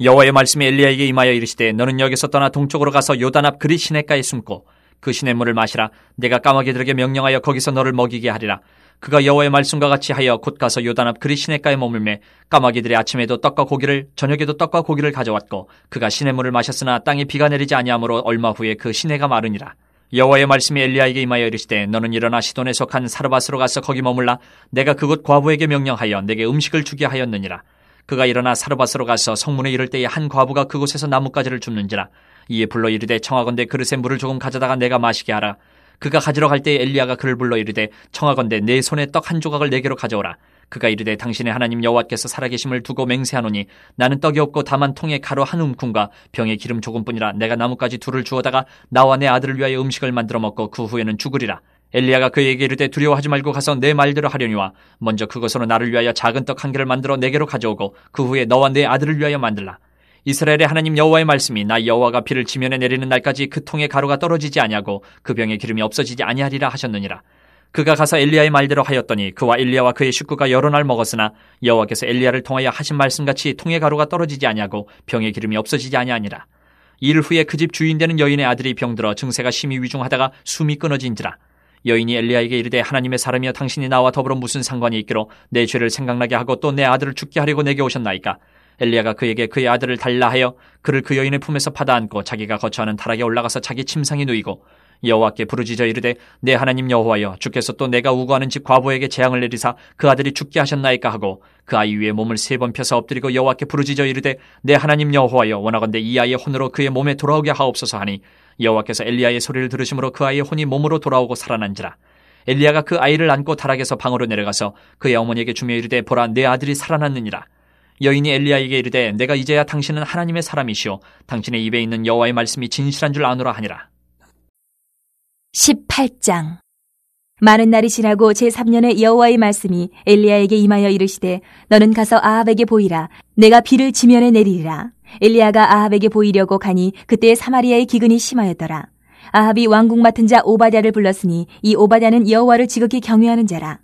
여호와의 말씀이 엘리야에게 임하여 이르시되 너는 여기서 떠나 동쪽으로 가서 요단 앞 그리 시냇가에 숨고 그 시냇물을 마시라. 내가 까마귀들에게 명령하여 거기서 너를 먹이게 하리라. 그가 여호와의 말씀과 같이 하여 곧 가서 요단 앞 그리 시냇가에 머물매 까마귀들이 아침에도 떡과 고기를 저녁에도 떡과 고기를 가져왔고 그가 시냇물을 마셨으나 땅에 비가 내리지 아니하므로 얼마 후에 그 시내가 마르니라. 여호와의 말씀이 엘리야에게 임하여 이르시되 너는 일어나 시돈에 속한 사르밧으로 가서 거기 머물라. 내가 그곳 과부에게 명령하여 내게 음식을 주게 하였느니라. 그가 일어나 사르밧으로 가서 성문에 이를 때에 한 과부가 그곳에서 나뭇가지를 줍는지라. 이에 불러 이르되 청하건대 그릇에 물을 조금 가져다가 내가 마시게 하라. 그가 가지러 갈 때에 엘리야가 그를 불러 이르되 청하건대 내 손에 떡 한 조각을 내게로 가져오라. 그가 이르되 당신의 하나님 여호와께서 살아계심을 두고 맹세하노니 나는 떡이 없고 다만 통에 가루 한 움큼과 병에 기름 조금뿐이라. 내가 나뭇가지 둘을 주어다가 나와 내 아들을 위하여 음식을 만들어 먹고 그 후에는 죽으리라. 엘리야가 그에게 이르되 두려워하지 말고 가서 내 말대로 하려니와 먼저 그것으로 나를 위하여 작은 떡 한 개를 만들어 내게로 가져오고 그 후에 너와 내 아들을 위하여 만들라. 이스라엘의 하나님 여호와의 말씀이 나 여호와가 비를 지면에 내리는 날까지 그 통에 가루가 떨어지지 아니하고 그 병에 기름이 없어지지 아니하리라 하셨느니라. 그가 가서 엘리야의 말대로 하였더니 그와 엘리야와 그의 식구가 여러 날 먹었으나 여호와께서 엘리야를 통하여 하신 말씀같이 통에 가루가 떨어지지 아니하고 병에 기름이 없어지지 아니하니라. 일 후에 그 집 주인 되는 여인의 아들이 병들어 증세가 심히 위중하다가 숨이 끊어진지라. 여인이 엘리야에게 이르되 하나님의 사람이여 당신이 나와 더불어 무슨 상관이 있기로 내 죄를 생각나게 하고 또 내 아들을 죽게 하려고 내게 오셨나이까. 엘리야가 그에게 그의 아들을 달라 하여 그를 그 여인의 품에서 받아 안고 자기가 거처하는 타락에 올라가서 자기 침상에 누이고 여호와께 부르짖어 이르되 내 하나님 여호와여 주께서 또 내가 우거하는 집 과부에게 재앙을 내리사 그 아들이 죽게 하셨나이까 하고 그 아이 위에 몸을 3번 펴서 엎드리고 여호와께 부르짖어 이르되 내 하나님 여호와여 원하건대 이 아이의 혼으로 그의 몸에 돌아오게 하옵소서 하니 여호와께서 엘리야의 소리를 들으심으로 그 아이의 혼이 몸으로 돌아오고 살아난지라. 엘리야가 그 아이를 안고 타락에서 방으로 내려가서 그의 어머니에게 주며 이르되 보라 내 아들이 살아났느니라. 여인이 엘리야에게 이르되 내가 이제야 당신은 하나님의 사람이시오 당신의 입에 있는 여호와의 말씀이 진실한 줄 아노라 하니라. 18장. 많은 날이 지나고 제3년에 여호와의 말씀이 엘리야에게 임하여 이르시되 너는 가서 아합에게 보이라. 내가 비를 지면에 내리리라. 엘리야가 아합에게 보이려고 가니 그때 사마리아의 기근이 심하였더라. 아합이 왕궁 맡은 자 오바댜를 불렀으니 이 오바댜는 여호와를 지극히 경외하는 자라.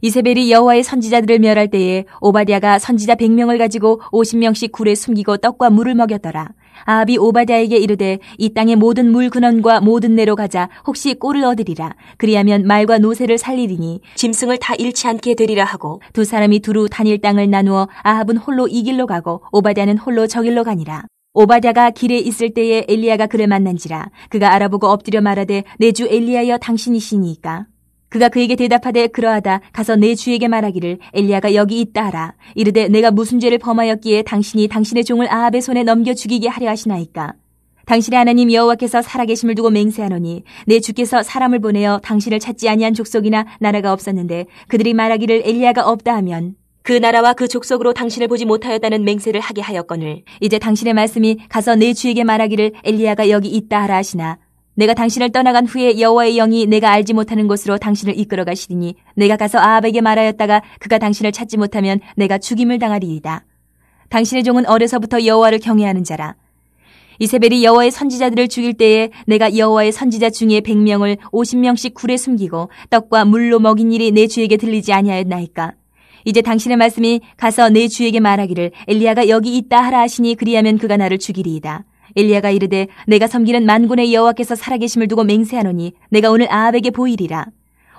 이세벨이 여호와의 선지자들을 멸할 때에 오바댜가 선지자 100명을 가지고 50명씩 굴에 숨기고 떡과 물을 먹였더라. 아합이 오바댜에게 이르되 이 땅의 모든 물 근원과 모든 내로 가자. 혹시 꼴을 얻으리라. 그리하면 말과 노새를 살리리니 짐승을 다 잃지 않게 되리라 하고 두 사람이 두루 다닐 땅을 나누어 아합은 홀로 이 길로 가고 오바댜는 홀로 저 길로 가니라. 오바댜가 길에 있을 때에 엘리야가 그를 만난지라. 그가 알아보고 엎드려 말하되 내 주 엘리야여 당신이시니까. 그가 그에게 대답하되 그러하다. 가서 내 주에게 말하기를 엘리야가 여기 있다 하라. 이르되 내가 무슨 죄를 범하였기에 당신이 당신의 종을 아합의 손에 넘겨 죽이게 하려 하시나이까. 당신의 하나님 여호와께서 살아계심을 두고 맹세하노니 내 주께서 사람을 보내어 당신을 찾지 아니한 족속이나 나라가 없었는데 그들이 말하기를 엘리야가 없다 하면 그 나라와 그 족속으로 당신을 보지 못하였다는 맹세를 하게 하였거늘 이제 당신의 말씀이 가서 내 주에게 말하기를 엘리야가 여기 있다 하라 하시나 내가 당신을 떠나간 후에 여호와의 영이 내가 알지 못하는 곳으로 당신을 이끌어 가시리니 내가 가서 아합에게 말하였다가 그가 당신을 찾지 못하면 내가 죽임을 당하리이다. 당신의 종은 어려서부터 여호와를 경외하는 자라. 이세벨이 여호와의 선지자들을 죽일 때에 내가 여호와의 선지자 중에 100명을 50명씩 굴에 숨기고 떡과 물로 먹인 일이 내 주에게 들리지 아니하였나이까. 이제 당신의 말씀이 가서 내 주에게 말하기를 엘리야가 여기 있다 하라 하시니 그리하면 그가 나를 죽이리이다. 엘리야가 이르되 내가 섬기는 만군의 여호와께서 살아계심을 두고 맹세하노니 내가 오늘 아합에게 보이리라.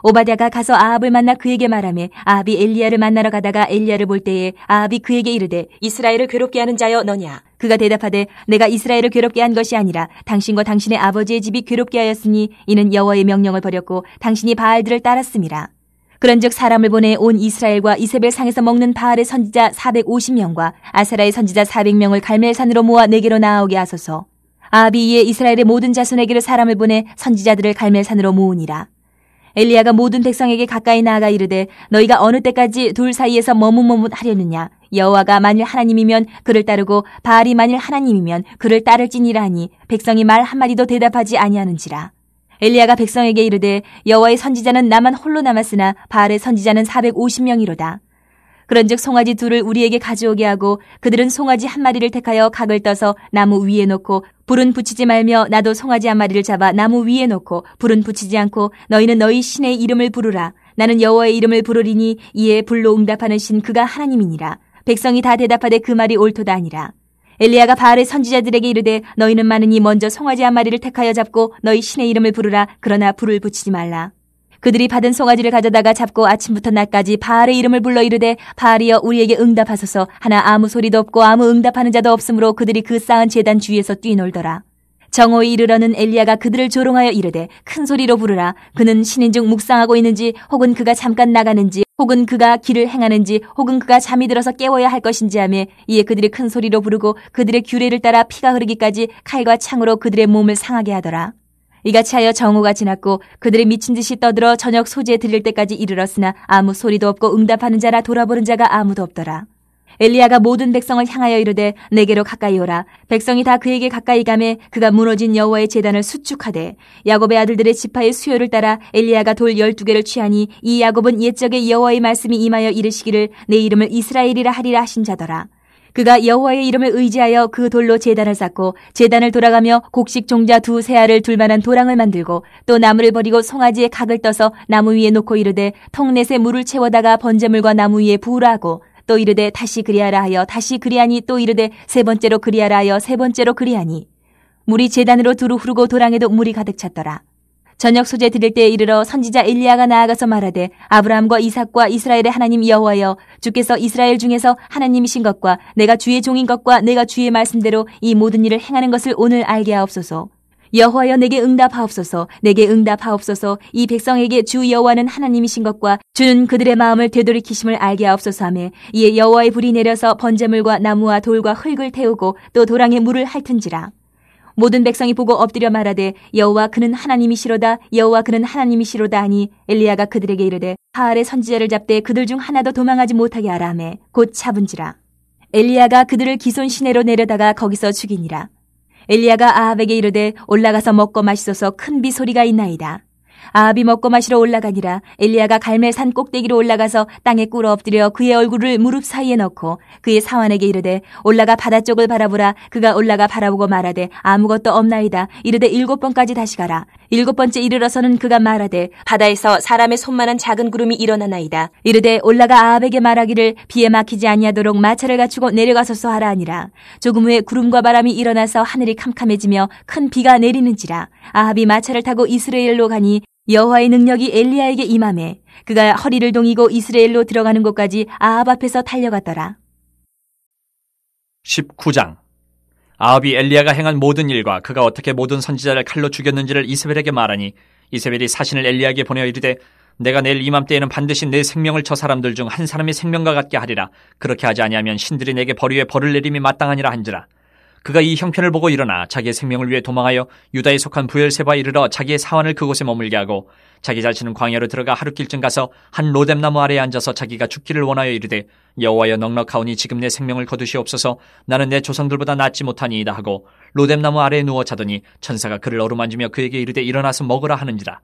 오바댜가 가서 아합을 만나 그에게 말하매 아합이 엘리야를 만나러 가다가 엘리야를 볼 때에 아합이 그에게 이르되 이스라엘을 괴롭게 하는 자여 너냐. 그가 대답하되 내가 이스라엘을 괴롭게 한 것이 아니라 당신과 당신의 아버지의 집이 괴롭게 하였으니 이는 여호와의 명령을 버렸고 당신이 바알들을 따랐음이라. 그런즉 사람을 보내 온 이스라엘과 이세벨 상에서 먹는 바알의 선지자 450명과 아세라의 선지자 400명을 갈멜산으로 모아 내게로 나아오게 하소서. 아합이 이에 이스라엘의 모든 자손에게로 사람을 보내 선지자들을 갈멜산으로 모으니라. 엘리야가 모든 백성에게 가까이 나아가 이르되 너희가 어느 때까지 둘 사이에서 머뭇머뭇하려느냐. 여호와가 만일 하나님이면 그를 따르고 바알이 만일 하나님이면 그를 따를지니라 하니 백성이 말 한마디도 대답하지 아니하는지라. 엘리야가 백성에게 이르되 여호와의 선지자는 나만 홀로 남았으나 바알의 선지자는 450명이로다. 그런즉 송아지 둘을 우리에게 가져오게 하고 그들은 송아지 한 마리를 택하여 각을 떠서 나무 위에 놓고 불은 붙이지 말며 나도 송아지 한 마리를 잡아 나무 위에 놓고 불은 붙이지 않고 너희는 너희 신의 이름을 부르라. 나는 여호와의 이름을 부르리니 이에 불로 응답하는 신 그가 하나님이니라. 백성이 다 대답하되 그 말이 옳도다 하니라. 엘리야가 바알의 선지자들에게 이르되 너희는 많으니 먼저 송아지 한 마리를 택하여 잡고 너희 신의 이름을 부르라. 그러나 불을 붙이지 말라. 그들이 받은 송아지를 가져다가 잡고 아침부터 낮까지 바알의 이름을 불러 이르되 바알이여 우리에게 응답하소서. 하나 아무 소리도 없고 아무 응답하는 자도 없으므로 그들이 그 쌓은 제단 주위에서 뛰놀더라. 정오에 이르러는 엘리야가 그들을 조롱하여 이르되 큰 소리로 부르라. 그는 신인중 묵상하고 있는지 혹은 그가 잠깐 나가는지 혹은 그가 길을 행하는지 혹은 그가 잠이 들어서 깨워야 할 것인지 하며 이에 그들이 큰 소리로 부르고 그들의 규례를 따라 피가 흐르기까지 칼과 창으로 그들의 몸을 상하게 하더라. 이같이 하여 정오가 지났고 그들이 미친 듯이 떠들어 저녁 소재에 들릴 때까지 이르렀으나 아무 소리도 없고 응답하는 자나 돌아보는 자가 아무도 없더라. 엘리야가 모든 백성을 향하여 이르되 내게로 가까이 오라. 백성이 다 그에게 가까이 가매 그가 무너진 여호와의 제단을 수축하되 야곱의 아들들의 지파의 수요를 따라 엘리야가 돌 12개를 취하니 이 야곱은 옛적에 여호와의 말씀이 임하여 이르시기를 내 이름을 이스라엘이라 하리라 하신 자더라. 그가 여호와의 이름을 의지하여 그 돌로 제단을 쌓고 제단을 돌아가며 곡식 종자 2 알을 둘 만한 도랑을 만들고 또 나무를 버리고 송아지에 각을 떠서 나무 위에 놓고 이르되 통넷에 물을 채워다가 번제물과 나무 위에 부으라 하고 또 이르되 다시 그리하라 하여 다시 그리하니 또 이르되 3번째로 그리하라 하여 3번째로 그리하니 물이 제단으로 두루 흐르고 도랑에도 물이 가득 찼더라. 저녁 소재 드릴 때에 이르러 선지자 엘리야가 나아가서 말하되 아브라함과 이삭과 이스라엘의 하나님 여호와여 주께서 이스라엘 중에서 하나님이신 것과 내가 주의 종인 것과 내가 주의 말씀대로 이 모든 일을 행하는 것을 오늘 알게 하옵소서. 여호와여 내게 응답하옵소서. 내게 응답하옵소서. 이 백성에게 주 여호와는 하나님이신 것과 주는 그들의 마음을 되돌이키심을 알게 하옵소서 하며 이에 여호와의 불이 내려서 번제물과 나무와 돌과 흙을 태우고 또 도랑에 물을 핥은지라. 모든 백성이 보고 엎드려 말하되 여호와 그는 하나님이시로다. 여호와 그는 하나님이시로다 하니 엘리야가 그들에게 이르되 바알의 선지자를 잡되 그들 중 하나도 도망하지 못하게 하라 하며 곧 잡은지라. 엘리야가 그들을 기손 시내로 내려다가 거기서 죽이니라. 엘리야가 아합에게 이르되 올라가서 먹고 마시소서. 큰 비 소리가 있나이다. 아합이 먹고 마시러 올라가니라. 엘리야가 갈멜산 꼭대기로 올라가서 땅에 꿇어 엎드려 그의 얼굴을 무릎 사이에 넣고 그의 사환에게 이르되 올라가 바다 쪽을 바라보라. 그가 올라가 바라보고 말하되 아무것도 없나이다. 이르되 7번까지 다시 가라. 7번째 이르러서는 그가 말하되 바다에서 사람의 손만한 작은 구름이 일어나나이다. 이르되 올라가 아합에게 말하기를 비에 막히지 아니하도록 마차를 갖추고 내려가소서 하라 하니라. 조금 후에 구름과 바람이 일어나서 하늘이 캄캄해지며 큰 비가 내리는지라. 아합이 마차를 타고 이스라엘로 가니 여호와의 능력이 엘리야에게 임하매 그가 허리를 동이고 이스라엘로 들어가는 곳까지 아합 앞에서 달려갔더라. 19장. 아합이 엘리야가 행한 모든 일과 그가 어떻게 모든 선지자를 칼로 죽였는지를 이세벨에게 말하니 이세벨이 사신을 엘리야에게 보내어 이르되 내가 내일 이맘때에는 반드시 내 생명을 저 사람들 중 한 사람의 생명과 같게 하리라. 그렇게 하지 아니하면 신들이 내게 벌 위에 벌을 내림이 마땅하니라 한지라. 그가 이 형편을 보고 일어나 자기의 생명을 위해 도망하여 유다에 속한 부엘세바에 이르러 자기의 사환을 그곳에 머물게 하고 자기 자신은 광야로 들어가 하루길쯤 가서 한 로뎀나무 아래에 앉아서 자기가 죽기를 원하여 이르되 여호와여 넉넉하오니 지금 내 생명을 거두시옵소서. 나는 내 조상들보다 낫지 못하니이다 하고 로뎀나무 아래에 누워 자더니 천사가 그를 어루만지며 그에게 이르되 일어나서 먹으라 하는지라.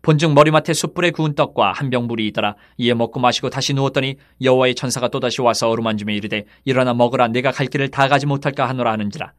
본즉 머리맡에 숯불에 구운 떡과 한 병 물이 있더라. 이에 먹고 마시고 다시 누웠더니 여호와의 천사가 또다시 와서 어루만지며 이르되 일어나 먹으라. 내가 갈 길을 다 가지 못할까 하노라 하는지라.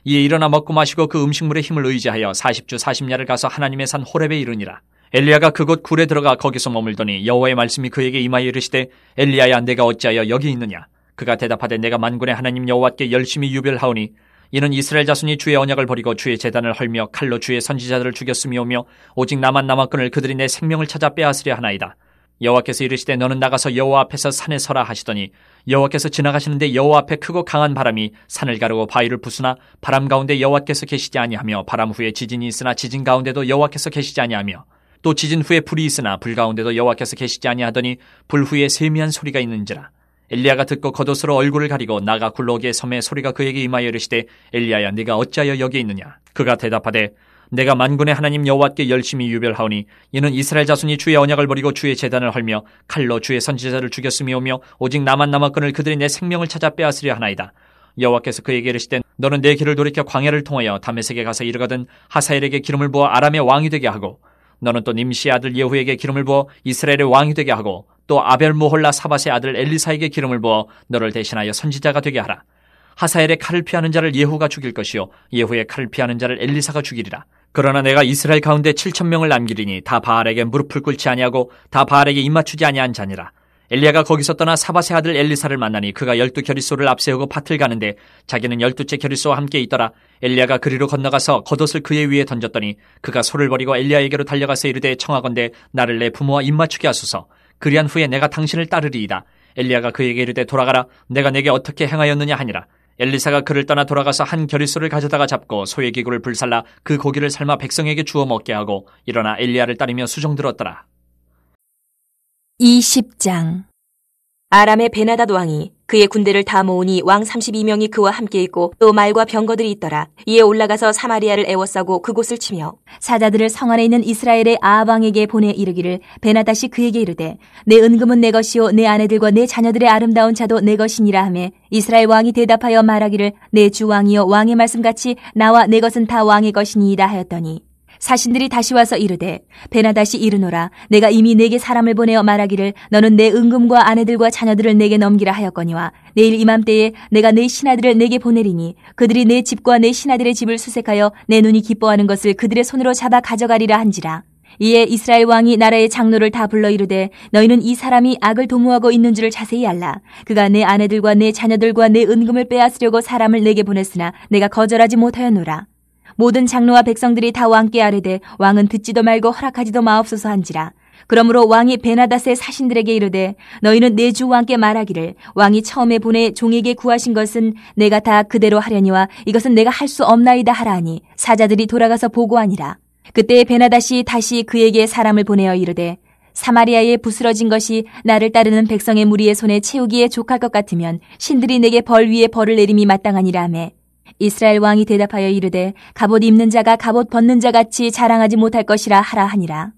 이에 일어나 먹고 마시고 그 음식물의 힘을 의지하여 40주 40야를 가서 하나님의 산 호렙에 이르니라. 엘리야가 그곳 굴에 들어가 거기서 머물더니 여호와의 말씀이 그에게 임하여 이르시되 엘리야야 내가 어찌하여 여기 있느냐. 그가 대답하되 내가 만군의 하나님 여호와께 열심히 유별하오니 이는 이스라엘 자손이 주의 언약을 버리고 주의 제단을 헐며 칼로 주의 선지자들을 죽였음이오며 오직 나만 남았거늘 그들이 내 생명을 찾아 빼앗으려 하나이다. 여호와께서 이르시되 너는 나가서 여호와 앞에서 산에 서라 하시더니 여호와께서 지나가시는데 여호와 앞에 크고 강한 바람이 산을 가르고 바위를 부수나 바람 가운데 여호와께서 계시지 아니하며 바람 후에 지진이 있으나 지진 가운데도 여호와께서 계시지 아니하며 또 지진 후에 불이 있으나 불 가운데도 여호와께서 계시지 아니하더니 불 후에 세미한 소리가 있는지라. 엘리야가 듣고 겉옷으로 얼굴을 가리고 나가 굴러오기에 섬에 소리가 그에게 임하여 이르시되 엘리야야 네가 어찌하여 여기 있느냐. 그가 대답하되 내가 만군의 하나님 여호와께 열심히 유별하오니 이는 이스라엘 자손이 주의 언약을 버리고 주의 제단을 헐며 칼로 주의 선지자를 죽였음이오며 오직 나만 남았거늘 그들이 내 생명을 찾아 빼앗으려 하나이다. 여호와께서 그에게 이르시되 너는 내 길을 돌이켜 광야를 통하여 다메섹에 가서 이르거든 하사엘에게 기름을 부어 아람의 왕이 되게 하고 너는 또 nim시의 아들 예후에게 기름을 부어 이스라엘의 왕이 되게 하고 또 아벨모홀라 사밧의 아들 엘리사에게 기름을 부어 너를 대신하여 선지자가 되게 하라. 하사엘의 칼을 피하는 자를 예후가 죽일 것이요 예후의 칼을 피하는 자를 엘리사가 죽이리라. 그러나 내가 이스라엘 가운데 7,000명을 남기리니 다 바알에게 무릎을 꿇지 아니하고 다 바알에게 입맞추지 아니한 자니라. 엘리야가 거기서 떠나 사밧의 아들 엘리사를 만나니 그가 12겨릿소를 앞세우고 밭을 가는데 자기는 12째 겨릿소와 함께 있더라. 엘리야가 그리로 건너가서 겉옷을 그의 위에 던졌더니 그가 소를 버리고 엘리야에게로 달려가서 이르되 청하건대 나를 내 부모와 입맞추게 하소서. 그리한 후에 내가 당신을 따르리이다. 엘리야가 그에게 이르되 돌아가라. 내가 내게 어떻게 행하였느냐 하니라. 엘리사가 그를 떠나 돌아가서 한 겨릿소를 가져다가 잡고 소의 기구를 불살라 그 고기를 삶아 백성에게 주어 먹게 하고 일어나 엘리야를 따르며 수종들었더라. 20장. 아람의 베나닷 왕이 그의 군대를 다 모으니 왕 32명이 그와 함께 있고 또 말과 병거들이 있더라. 이에 올라가서 사마리아를 애워싸고 그곳을 치며 사자들을 성 안에 있는 이스라엘의 아합 왕에게 보내 이르기를 베나닷이 그에게 이르되 내 은금은 내 것이요 내 아내들과 내 자녀들의 아름다운 차도 내 것이니라 하매 이스라엘 왕이 대답하여 말하기를 내 주 왕이여 왕의 말씀같이 나와 내 것은 다 왕의 것이니이다 하였더니 사신들이 다시 와서 이르되 베나닷이 이르노라 내가 이미 내게 사람을 보내어 말하기를 너는 내 은금과 아내들과 자녀들을 내게 넘기라 하였거니와 내일 이맘때에 내가 내 신하들을 내게 보내리니 그들이 내 집과 내 신하들의 집을 수색하여 내 눈이 기뻐하는 것을 그들의 손으로 잡아 가져가리라 한지라. 이에 이스라엘 왕이 나라의 장로를 다 불러 이르되 너희는 이 사람이 악을 도모하고 있는 줄을 자세히 알라. 그가 내 아내들과 내 자녀들과 내 은금을 빼앗으려고 사람을 내게 보냈으나 내가 거절하지 못하였노라. 모든 장로와 백성들이 다 왕께 아뢰되 왕은 듣지도 말고 허락하지도 마옵소서 한지라. 그러므로 왕이 베나닷의 사신들에게 이르되 너희는 내 주 왕께 말하기를 왕이 처음에 보내 종에게 구하신 것은 내가 다 그대로 하려니와 이것은 내가 할 수 없나이다 하라 하니 사자들이 돌아가서 보고하니라. 그때 베나닷이 다시 그에게 사람을 보내어 이르되 사마리아에 부스러진 것이 나를 따르는 백성의 무리의 손에 채우기에 족할 것 같으면 신들이 내게 벌 위에 벌을 내림이 마땅하니라 하매 이스라엘 왕이 대답하여 이르되 갑옷 입는 자가 갑옷 벗는 자 같이 자랑하지 못할 것이라 하라 하니라.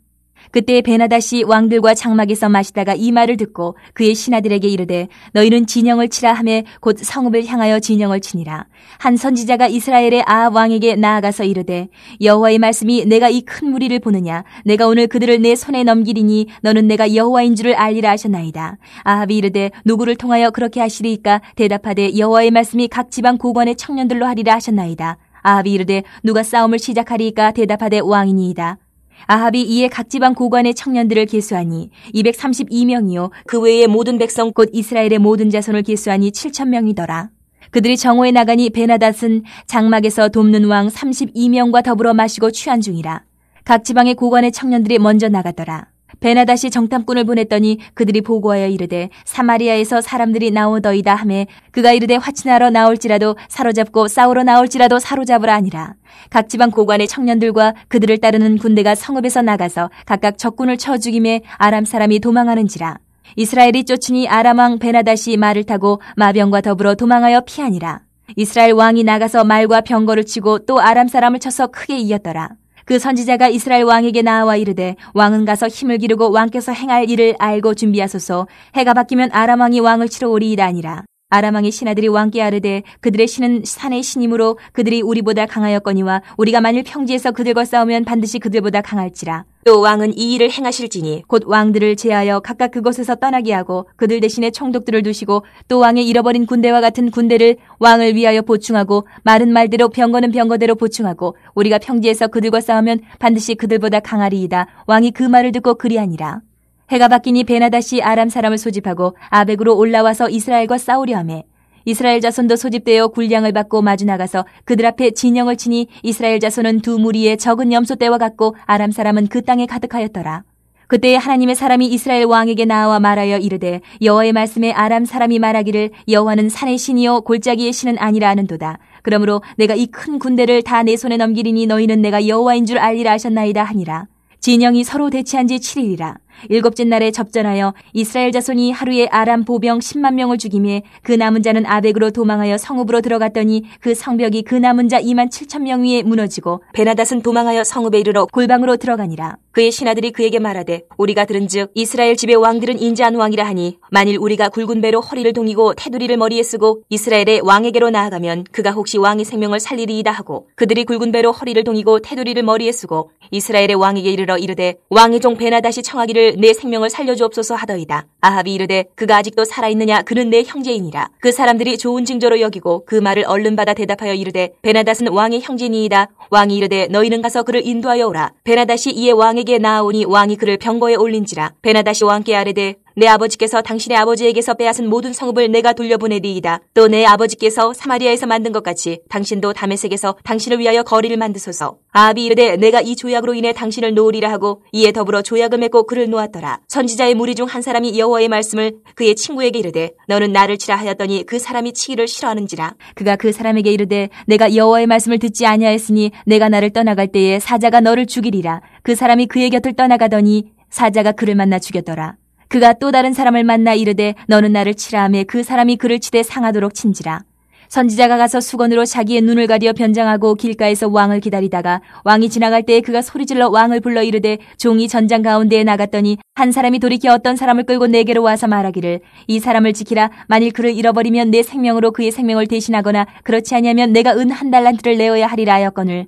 그때 베나닷이 왕들과 장막에서 마시다가 이 말을 듣고 그의 신하들에게 이르되 너희는 진영을 치라 하매 곧 성읍을 향하여 진영을 치니라. 한 선지자가 이스라엘의 아합 왕에게 나아가서 이르되 여호와의 말씀이 내가 이 큰 무리를 보느냐 내가 오늘 그들을 내 손에 넘기리니 너는 내가 여호와인 줄을 알리라 하셨나이다. 아합이 이르되 누구를 통하여 그렇게 하시리이까 대답하되 여호와의 말씀이 각 지방 고관의 청년들로 하리라 하셨나이다. 아합이 이르되 누가 싸움을 시작하리이까 대답하되 왕이니이다. 아합이 이에 각 지방 고관의 청년들을 계수하니 232명이요 그 외의 모든 백성 곧 이스라엘의 모든 자손을 계수하니 7,000명이더라. 그들이 정오에 나가니 베나닷은 장막에서 돕는 왕 32명과 더불어 마시고 취한 중이라. 각 지방의 고관의 청년들이 먼저 나가더라. 베나닷이 정탐꾼을 보냈더니 그들이 보고하여 이르되 사마리아에서 사람들이 나오더이다 하매 그가 이르되 화친하러 나올지라도 사로잡고 싸우러 나올지라도 사로잡으라 하니라. 각 지방 고관의 청년들과 그들을 따르는 군대가 성읍에서 나가서 각각 적군을 쳐 죽임에 아람 사람이 도망하는지라. 이스라엘이 쫓으니 아람 왕 베나닷이 말을 타고 마병과 더불어 도망하여 피하니라. 이스라엘 왕이 나가서 말과 병거를 치고 또 아람 사람을 쳐서 크게 이겼더라. 그 선지자가 이스라엘 왕에게 나와 이르되 왕은 가서 힘을 기르고 왕께서 행할 일을 알고 준비하소서. 해가 바뀌면 아람 왕이 왕을 치러 오리이다 아니라. 아람 왕의 신하들이 왕께 아뢰되 그들의 신은 산의 신이므로 그들이 우리보다 강하였거니와 우리가 만일 평지에서 그들과 싸우면 반드시 그들보다 강할지라. 또 왕은 이 일을 행하실지니 곧 왕들을 제하여 각각 그곳에서 떠나게 하고 그들 대신에 총독들을 두시고 또 왕의 잃어버린 군대와 같은 군대를 왕을 위하여 보충하고 말은 말대로 병거는 병거대로 보충하고 우리가 평지에서 그들과 싸우면 반드시 그들보다 강하리이다. 왕이 그 말을 듣고 그리하니라. 해가 바뀌니 베나닷이 아람 사람을 소집하고 아벡으로 올라와서 이스라엘과 싸우려 하매 이스라엘 자손도 소집되어 군량을 받고 마주 나가서 그들 앞에 진영을 치니 이스라엘 자손은 두 무리의 적은 염소 떼와 같고 아람 사람은 그 땅에 가득하였더라. 그때 하나님의 사람이 이스라엘 왕에게 나와 말하여 이르되 여호와의 말씀에 아람 사람이 말하기를 여호와는 산의 신이요 골짜기의 신은 아니라 하는도다. 그러므로 내가 이 큰 군대를 다 내 손에 넘기리니 너희는 내가 여호와인 줄 알리라 하셨나이다 하니라. 진영이 서로 대치한 지 7일이라. 일곱째 날에 접전하여 이스라엘 자손이 하루에 아람 보병 10만 명을 죽이매 그 남은 자는 아벡으로 도망하여 성읍으로 들어갔더니 그 성벽이 그 남은 자 2만 7천 명 위에 무너지고 베나닷은 도망하여 성읍에 이르러 골방으로 들어가니라. 그의 신하들이 그에게 말하되 우리가 들은즉 이스라엘 집의 왕들은 인자한 왕이라 하니 만일 우리가 굵은 배로 허리를 동이고 테두리를 머리에 쓰고 이스라엘의 왕에게로 나아가면 그가 혹시 왕의 생명을 살리리이다 하고 그들이 굵은 배로 허리를 동이고 테두리를 머리에 쓰고 이스라엘의 왕에게 이르러 이르되 왕의 종 베나닷이 청하기를 내 생명을 살려주옵소서 하더이다. 아합이 이르되 그가 아직도 살아있느냐 그는 내 형제이니라. 그 사람들이 좋은 징조로 여기고 그 말을 얼른 받아 대답하여 이르되 베나닷은 왕의 형제니이다. 왕이 이르되 너희는 가서 그를 인도하여 오라. 베나닷이 이에 왕에게 나아오니 왕이 그를 병거에 올린지라. 베나닷이 왕께 아뢰되 내 아버지께서 당신의 아버지에게서 빼앗은 모든 성읍을 내가 돌려보내리이다. 또 내 아버지께서 사마리아에서 만든 것 같이 당신도 다메섹에서 당신을 위하여 거리를 만드소서. 아합이 이르되 내가 이 조약으로 인해 당신을 놓으리라 하고 이에 더불어 조약을 맺고 그를 놓았더라. 선지자의 무리 중 한 사람이 여호와의 말씀을 그의 친구에게 이르되 너는 나를 치라 하였더니 그 사람이 치기를 싫어하는지라. 그가 그 사람에게 이르되 내가 여호와의 말씀을 듣지 아니하였으니 내가 나를 떠나갈 때에 사자가 너를 죽이리라. 그 사람이 그의 곁을 떠나가더니 사자가 그를 만나 죽였더라. 그가 또 다른 사람을 만나 이르되 너는 나를 치라 하매 그 사람이 그를 치되 상하도록 친지라. 선지자가 가서 수건으로 자기의 눈을 가리어 변장하고 길가에서 왕을 기다리다가 왕이 지나갈 때에 그가 소리질러 왕을 불러 이르되 종이 전장 가운데에 나갔더니 한 사람이 돌이켜 어떤 사람을 끌고 내게로 와서 말하기를 이 사람을 지키라. 만일 그를 잃어버리면 내 생명으로 그의 생명을 대신하거나 그렇지 아니하면 내가 은 1달란트를 내어야 하리라 하였거늘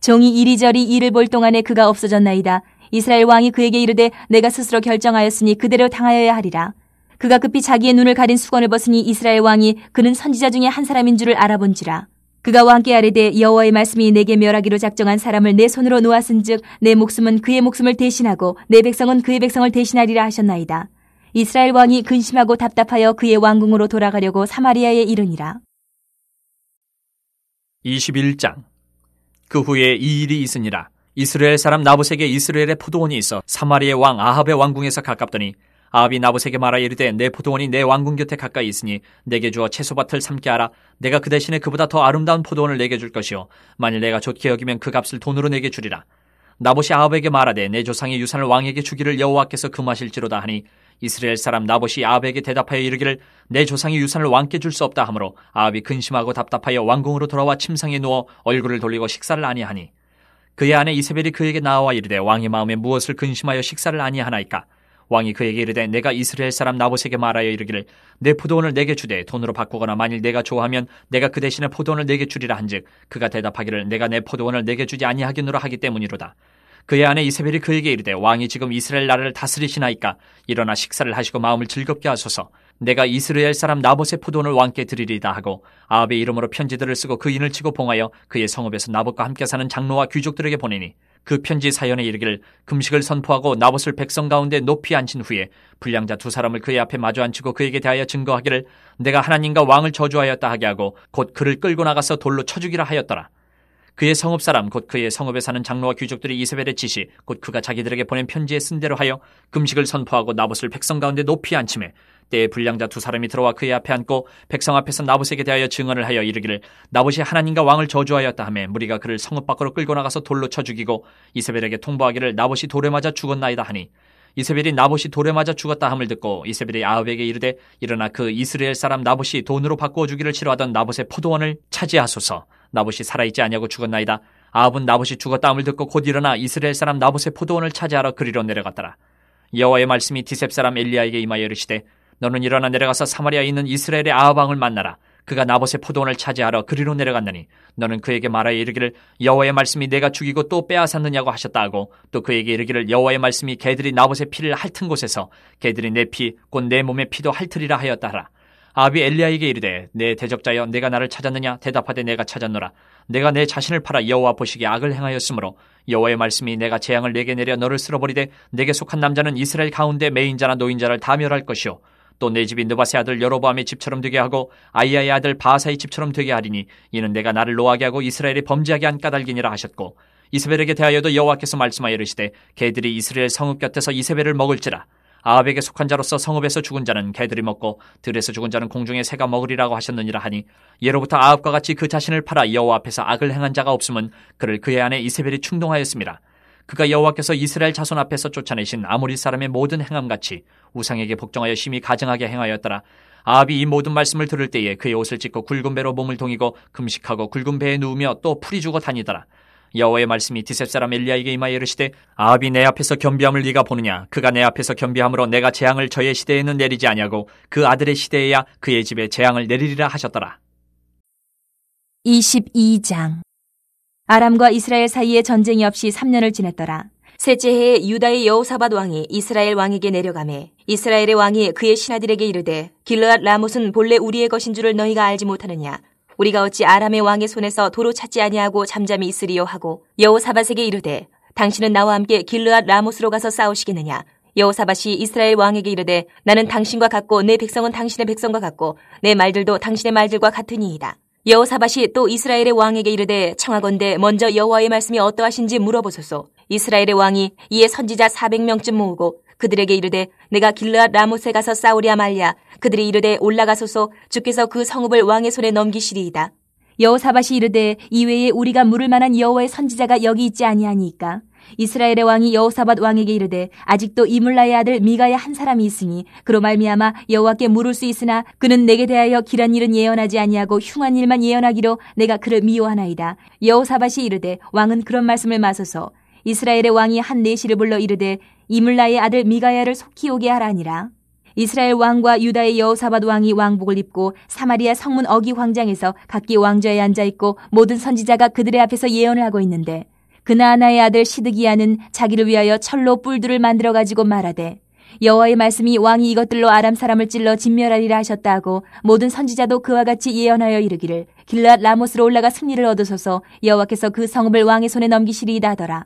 종이 이리저리 이를 볼 동안에 그가 없어졌나이다. 이스라엘 왕이 그에게 이르되 내가 스스로 결정하였으니 그대로 당하여야 하리라. 그가 급히 자기의 눈을 가린 수건을 벗으니 이스라엘 왕이 그는 선지자 중에 한 사람인 줄을 알아본지라. 그가 왕께 아뢰되 여호와의 말씀이 내게 멸하기로 작정한 사람을 내 손으로 놓았은즉 내 목숨은 그의 목숨을 대신하고 내 백성은 그의 백성을 대신하리라 하셨나이다. 이스라엘 왕이 근심하고 답답하여 그의 왕궁으로 돌아가려고 사마리아에 이르니라. 21장. 그 후에 이 일이 있으니라. 이스라엘 사람 나봇에게 이스라엘의 포도원이 있어 사마리아의 왕 아합의 왕궁에서 가깝더니 아합이 나봇에게 말하여 이르되 내 포도원이 내 왕궁 곁에 가까이 있으니 내게 주어 채소밭을 삼게 하라. 내가 그 대신에 그보다 더 아름다운 포도원을 내게 줄 것이요 만일 내가 좋게 여기면 그 값을 돈으로 내게 주리라. 나봇이 아합에게 말하되 내 조상의 유산을 왕에게 주기를 여호와께서 금하실지로다 하니 이스라엘 사람 나봇이 아합에게 대답하여 이르기를 내 조상의 유산을 왕께 줄 수 없다 하므로 아합이 근심하고 답답하여 왕궁으로 돌아와 침상에 누워 얼굴을 돌리고 식사를 아니하니 그의 아내 이세벨이 그에게 나와 이르되 왕의 마음에 무엇을 근심하여 식사를 아니하나이까. 왕이 그에게 이르되 내가 이스라엘 사람 나봇에게 말하여 이르기를 내 포도원을 내게 주되 돈으로 바꾸거나 만일 내가 좋아하면 내가 그 대신에 포도원을 내게 주리라 한즉 그가 대답하기를 내가 내 포도원을 내게 주지 아니하겠노라 하기 때문이로다. 그의 아내 이세벨이 그에게 이르되 왕이 지금 이스라엘 나라를 다스리시나이까. 일어나 식사를 하시고 마음을 즐겁게 하소서. 내가 이스라엘 사람 나봇의 포도원을 왕께 드리리다 하고 아합의 이름으로 편지들을 쓰고 그 인을 치고 봉하여 그의 성읍에서 나봇과 함께 사는 장로와 귀족들에게 보내니 그 편지 사연에 이르기를 금식을 선포하고 나봇을 백성 가운데 높이 앉힌 후에 불량자 2사람을 그의 앞에 마주 앉히고 그에게 대하여 증거하기를 내가 하나님과 왕을 저주하였다 하게 하고 곧 그를 끌고 나가서 돌로 쳐 죽이라 하였더라. 그의 성읍 사람 곧 그의 성읍에 사는 장로와 귀족들이 이세벨의 지시 곧 그가 자기들에게 보낸 편지에 쓴 대로 하여 금식을 선포하고 나봇을 백성 가운데 높이 앉히매 때에 불량자 2사람이 들어와 그의 앞에 앉고 백성 앞에서 나봇에게 대하여 증언을 하여 이르기를 나봇이 하나님과 왕을 저주하였다 하며 무리가 그를 성읍 밖으로 끌고 나가서 돌로 쳐 죽이고 이세벨에게 통보하기를 나봇이 돌에 맞아 죽었나이다 하니 이세벨이 나봇이 돌에 맞아 죽었다 함을 듣고 이세벨이 아합에게 이르되 일어나 그 이스라엘 사람 나봇이 돈으로 바꾸어 주기를 싫어하던 나봇의 포도원을 차지하소서. 나봇이 살아있지 아니하고 죽었나이다. 아합은 나봇이 죽었다 함을 듣고 곧 일어나 이스라엘 사람 나봇의 포도원을 차지하러 그리로 내려갔더라. 여호와의 말씀이 디셉 사람 엘리야에게 임하여 이르시되 너는 일어나 내려가서 사마리아에 있는 이스라엘의 아합 왕을 만나라. 그가 나봇의 포도원을 차지하러 그리로 내려갔느니 너는 그에게 말하여 이르기를 여호와의 말씀이 내가 죽이고 또 빼앗았느냐고 하셨다 하고 또 그에게 이르기를 여호와의 말씀이 개들이 나봇의 피를 핥은 곳에서 개들이 내 피 곧 내 몸의 피도 핥으리라 하였다 하라. 아합이 엘리야에게 이르되 내 대적자여 내가 나를 찾았느냐. 대답하되 내가 찾았노라. 내가 내 자신을 팔아 여호와 보시기에 악을 행하였으므로 여호와의 말씀이 내가 재앙을 내게 내려 너를 쓸어버리되 내게 속한 남자는 이스라엘 가운데 매인자나 노인자를 다 멸할 것이요 또 내 집이 느밧의 아들 여로보암의 집처럼 되게 하고 아이야의 아들 바하사의 집처럼 되게 하리니 이는 내가 나를 노하게 하고 이스라엘이 범죄하게 한 까닭이니라 하셨고 이세벨에게 대하여도 여호와께서 말씀하여 이르시되 개들이 이스라엘 성읍 곁에서 이세벨을 먹을지라. 아합에게 속한 자로서 성읍에서 죽은 자는 개들이 먹고 들에서 죽은 자는 공중의 새가 먹으리라고 하셨느니라 하니 예로부터 아합과 같이 그 자신을 팔아 여호와 앞에서 악을 행한 자가 없음은 그를 그의 아내 이세벨이 충동하였습니다. 그가 여호와께서 이스라엘 자손 앞에서 쫓아내신 아모리 사람의 모든 행함같이 우상에게 복종하여 심히 가증하게 행하였더라. 아합이 이 모든 말씀을 들을 때에 그의 옷을 찢고 굵은 배로 몸을 동이고 금식하고 굵은 배에 누우며 또 풀이 주고 다니더라. 여호와의 말씀이 디셉 사람 엘리야에게 임하여 이르시되 아합이 내 앞에서 겸비함을 네가 보느냐? 그가 내 앞에서 겸비함으로 내가 재앙을 저의 시대에는 내리지 아니하고 그 아들의 시대에야 그의 집에 재앙을 내리리라 하셨더라. 22장. 아람과 이스라엘 사이에 전쟁이 없이 3년을 지냈더라. 셋째 해에 유다의 여호사밧 왕이 이스라엘 왕에게 내려가매 이스라엘의 왕이 그의 신하들에게 이르되 길르앗 라못은 본래 우리의 것인 줄을 너희가 알지 못하느냐? 우리가 어찌 아람의 왕의 손에서 도로 찾지 아니하고 잠잠히 있으리요 하고 여호사밧에게 이르되 당신은 나와 함께 길르앗 라못으로 가서 싸우시겠느냐? 여호사밧이 이스라엘 왕에게 이르되 나는 당신과 같고 내 백성은 당신의 백성과 같고 내 말들도 당신의 말들과 같으니이다. 여호사밧이 또 이스라엘의 왕에게 이르되 청하건대 먼저 여호와의 말씀이 어떠하신지 물어보소서. 이스라엘의 왕이 이에 선지자 400명쯤 모으고 그들에게 이르되 내가 길르앗 라못에 가서 싸우랴 말랴. 그들이 이르되 올라가소서. 주께서 그 성읍을 왕의 손에 넘기시리이다. 여호사밧이 이르되 이외에 우리가 물을 만한 여호와의 선지자가 여기 있지 아니하니까. 이스라엘의 왕이 여호사밧 왕에게 이르되 아직도 이물라의 아들 미가야 한 사람이 있으니 그로 말미암아 여호와께 물을 수 있으나 그는 내게 대하여 길한 일은 예언하지 아니하고 흉한 일만 예언하기로 내가 그를 미워하나이다. 여호사밧이 이르되 왕은 그런 말씀을 마소서. 이스라엘의 왕이 한 내시를 불러 이르되 이물라의 아들 미가야를 속히 오게 하라니라. 이스라엘 왕과 유다의 여호사밧 왕이 왕복을 입고 사마리아 성문 어기 광장에서 각기 왕좌에 앉아있고 모든 선지자가 그들의 앞에서 예언을 하고 있는데 그나아나의 아들 시드기야는 자기를 위하여 철로 뿔들을 만들어가지고 말하되 여호와의 말씀이 왕이 이것들로 아람 사람을 찔러 진멸하리라 하셨다 하고 모든 선지자도 그와 같이 예언하여 이르기를 길르앗 라못으로 올라가 승리를 얻으소서. 여호와께서 그 성읍을 왕의 손에 넘기시리이다 하더라.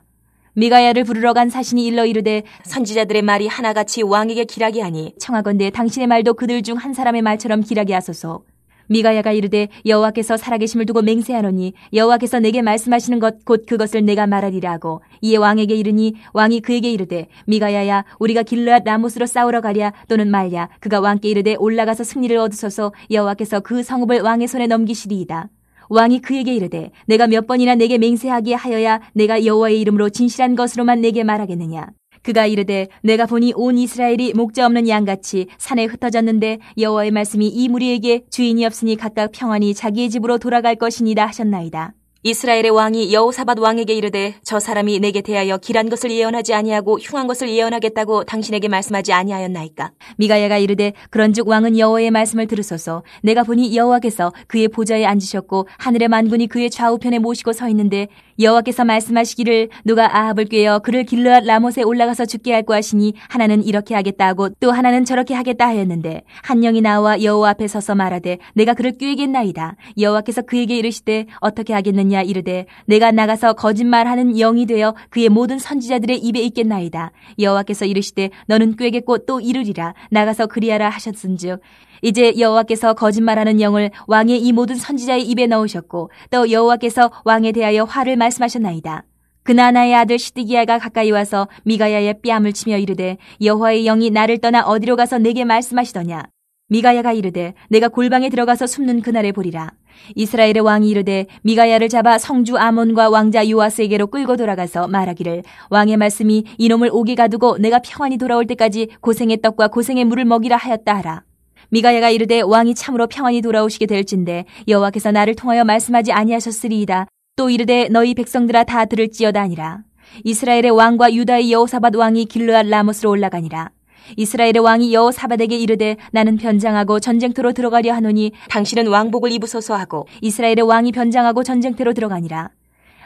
미가야를 부르러 간 사신이 일러 이르되 선지자들의 말이 하나같이 왕에게 기라게 하니 청하건대 당신의 말도 그들 중 한 사람의 말처럼 기라게 하소서. 미가야가 이르되 여호와께서 살아계심을 두고 맹세하노니 여호와께서 내게 말씀하시는 것 곧 그것을 내가 말하리라 하고 이에 왕에게 이르니 왕이 그에게 이르되 미가야야 우리가 길르앗 라못으로 싸우러 가랴 또는 말랴. 그가 왕께 이르되 올라가서 승리를 얻으소서. 여호와께서 그 성읍을 왕의 손에 넘기시리이다. 왕이 그에게 이르되 내가 몇 번이나 내게 맹세하게 하여야 내가 여호와의 이름으로 진실한 것으로만 내게 말하겠느냐. 그가 이르되 내가 보니 온 이스라엘이 목자 없는 양같이 산에 흩어졌는데 여호와의 말씀이 이 무리에게 주인이 없으니 각각 평안히 자기의 집으로 돌아갈 것이니라 하셨나이다. 이스라엘의 왕이 여호사밧 왕에게 이르되 저 사람이 내게 대하여 길한 것을 예언하지 아니하고 흉한 것을 예언하겠다고 당신에게 말씀하지 아니하였나이까. 미가야가 이르되 그런즉 왕은 여호와의 말씀을 들으소서. 내가 보니 여호와께서 그의 보좌에 앉으셨고 하늘의 만군이 그의 좌우편에 모시고 서 있는데 여호와께서 말씀하시기를 누가 아합을 꾀어 그를 길르앗 라못에 올라가서 죽게 할까 하시니 하나는 이렇게 하겠다 하고 또 하나는 저렇게 하겠다 하였는데 한 영이 나와 여호와 앞에 서서 말하되 내가 그를 꾀겠나이다. 여호와께서 그에게 이르시되 어떻게 하겠느냐. 이르되 내가 나가서 거짓말하는 영이 되어 그의 모든 선지자들의 입에 있겠나이다. 여호와께서 이르시되 너는 꾀겠고 또 이르리라. 나가서 그리하라 하셨은즉 이제 여호와께서 거짓말하는 영을 왕의 이 모든 선지자의 입에 넣으셨고 또 여호와께서 왕에 대하여 화를 말씀하셨나이다. 그나아나의 아들 시드기야가 가까이 와서 미가야의 뺨을 치며 이르되 여호와의 영이 나를 떠나 어디로 가서 내게 말씀하시더냐. 미가야가 이르되 내가 골방에 들어가서 숨는 그날에 보리라. 이스라엘의 왕이 이르되 미가야를 잡아 성주 아몬과 왕자 요아스에게로 끌고 돌아가서 말하기를 왕의 말씀이 이놈을 옥에 가두고 내가 평안히 돌아올 때까지 고생의 떡과 고생의 물을 먹이라 하였다 하라. 미가야가 이르되 왕이 참으로 평안히 돌아오시게 될진데 여호와께서 나를 통하여 말씀하지 아니하셨으리이다. 또 이르되 너희 백성들아 다 들을지어다 하니라. 이스라엘의 왕과 유다의 여호사밧 왕이 길르앗 라못으로 올라가니라. 이스라엘의 왕이 여호사밧에게 이르되 나는 변장하고 전쟁터로 들어가려 하노니 당신은 왕복을 입으소서 하고 이스라엘의 왕이 변장하고 전쟁터로 들어가니라.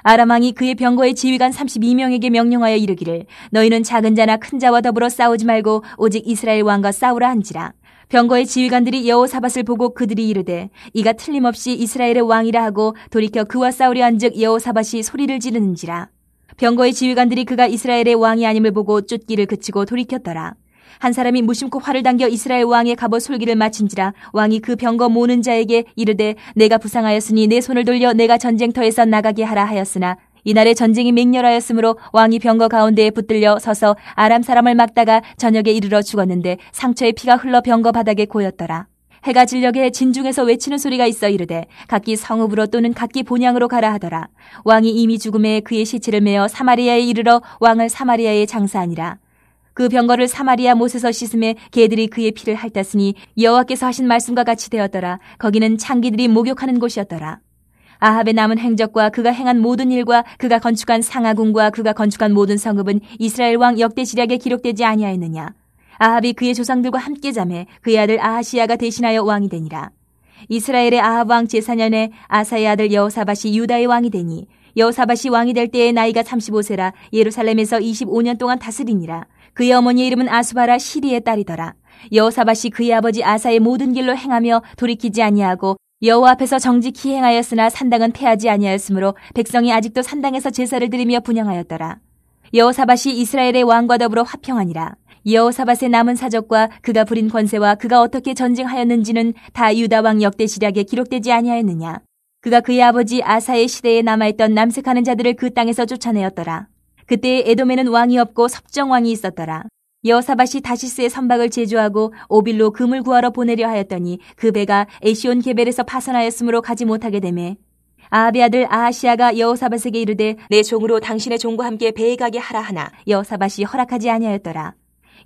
아람 왕이 그의 병거의 지휘관 32명에게 명령하여 이르기를 너희는 작은 자나 큰 자와 더불어 싸우지 말고 오직 이스라엘 왕과 싸우라 한지라. 병거의 지휘관들이 여호사밧을 보고 그들이 이르되 이가 틀림없이 이스라엘의 왕이라 하고 돌이켜 그와 싸우려 한즉 여호사밧이 소리를 지르는지라. 병거의 지휘관들이 그가 이스라엘의 왕이 아님을 보고 쫓기를 그치고 돌이켰더라. 한 사람이 무심코 활을 당겨 이스라엘 왕의 갑옷 솔기를 맞힌지라. 왕이 그 병거 모는 자에게 이르되 내가 부상하였으니 내 손을 돌려 내가 전쟁터에서 나가게 하라 하였으나 이날에 전쟁이 맹렬하였으므로 왕이 병거 가운데에 붙들려 서서 아람 사람을 막다가 저녁에 이르러 죽었는데 상처의 피가 흘러 병거 바닥에 고였더라. 해가 질녘에 진중에서 외치는 소리가 있어 이르되 각기 성읍으로 또는 각기 본향으로 가라 하더라. 왕이 이미 죽음에 그의 시체를 메어 사마리아에 이르러 왕을 사마리아에 장사하니라. 그 병거를 사마리아 못에서 씻음에 개들이 그의 피를 핥았으니 여호와께서 하신 말씀과 같이 되었더라. 거기는 창기들이 목욕하는 곳이었더라. 아합의 남은 행적과 그가 행한 모든 일과 그가 건축한 상하궁과 그가 건축한 모든 성읍은 이스라엘 왕 역대지략에 기록되지 아니하였느냐. 아합이 그의 조상들과 함께 자매 그의 아들 아하시야가 대신하여 왕이 되니라. 이스라엘의 아합 왕 제4년에 아사의 아들 여호사밧이 유다의 왕이 되니 여호사밧이 왕이 될 때의 나이가 35세라 예루살렘에서 25년 동안 다스리니라. 그의 어머니의 이름은 아수바라 시리의 딸이더라. 여호사밧이 그의 아버지 아사의 모든 길로 행하며 돌이키지 아니하고 여호와 앞에서 정직히 행하였으나 산당은 패하지 아니하였으므로 백성이 아직도 산당에서 제사를 드리며 분향하였더라. 여호사밧이 이스라엘의 왕과 더불어 화평하니라. 여호사밧의 남은 사적과 그가 부린 권세와 그가 어떻게 전쟁하였는지는 다 유다 왕 역대시략에 기록되지 아니하였느냐. 그가 그의 아버지 아사의 시대에 남아있던 남색하는 자들을 그 땅에서 쫓아내었더라. 그때 에돔에는 왕이 없고 섭정왕이 있었더라. 여호사밧이 다시스의 선박을 제조하고 오빌로 금을 구하러 보내려 하였더니 그 배가 에시온 게벨에서 파선하였으므로 가지 못하게 되매 아합의 아들 아하시야가 여호사밧에게 이르되 내 종으로 당신의 종과 함께 배에 가게 하라 하나 여호사밧이 허락하지 아니하였더라.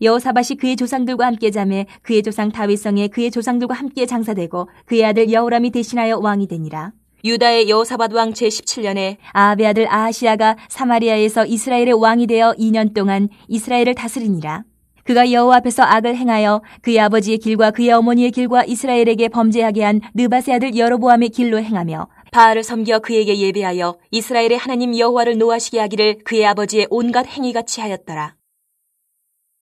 여호사밧이 그의 조상들과 함께 자매 그의 조상 다윗성에 그의 조상들과 함께 장사되고 그의 아들 여호람이 대신하여 왕이 되니라. 유다의 여호사밧 왕 제17년에 아합의 아들 아하시야가 사마리아에서 이스라엘의 왕이 되어 2년 동안 이스라엘을 다스리니라. 그가 여호와 앞에서 악을 행하여 그의 아버지의 길과 그의 어머니의 길과 이스라엘에게 범죄하게 한 느밧의 아들 여로보암의 길로 행하며 바알을 섬겨 그에게 예배하여 이스라엘의 하나님 여호와를 노하시게 하기를 그의 아버지의 온갖 행위같이 하였더라.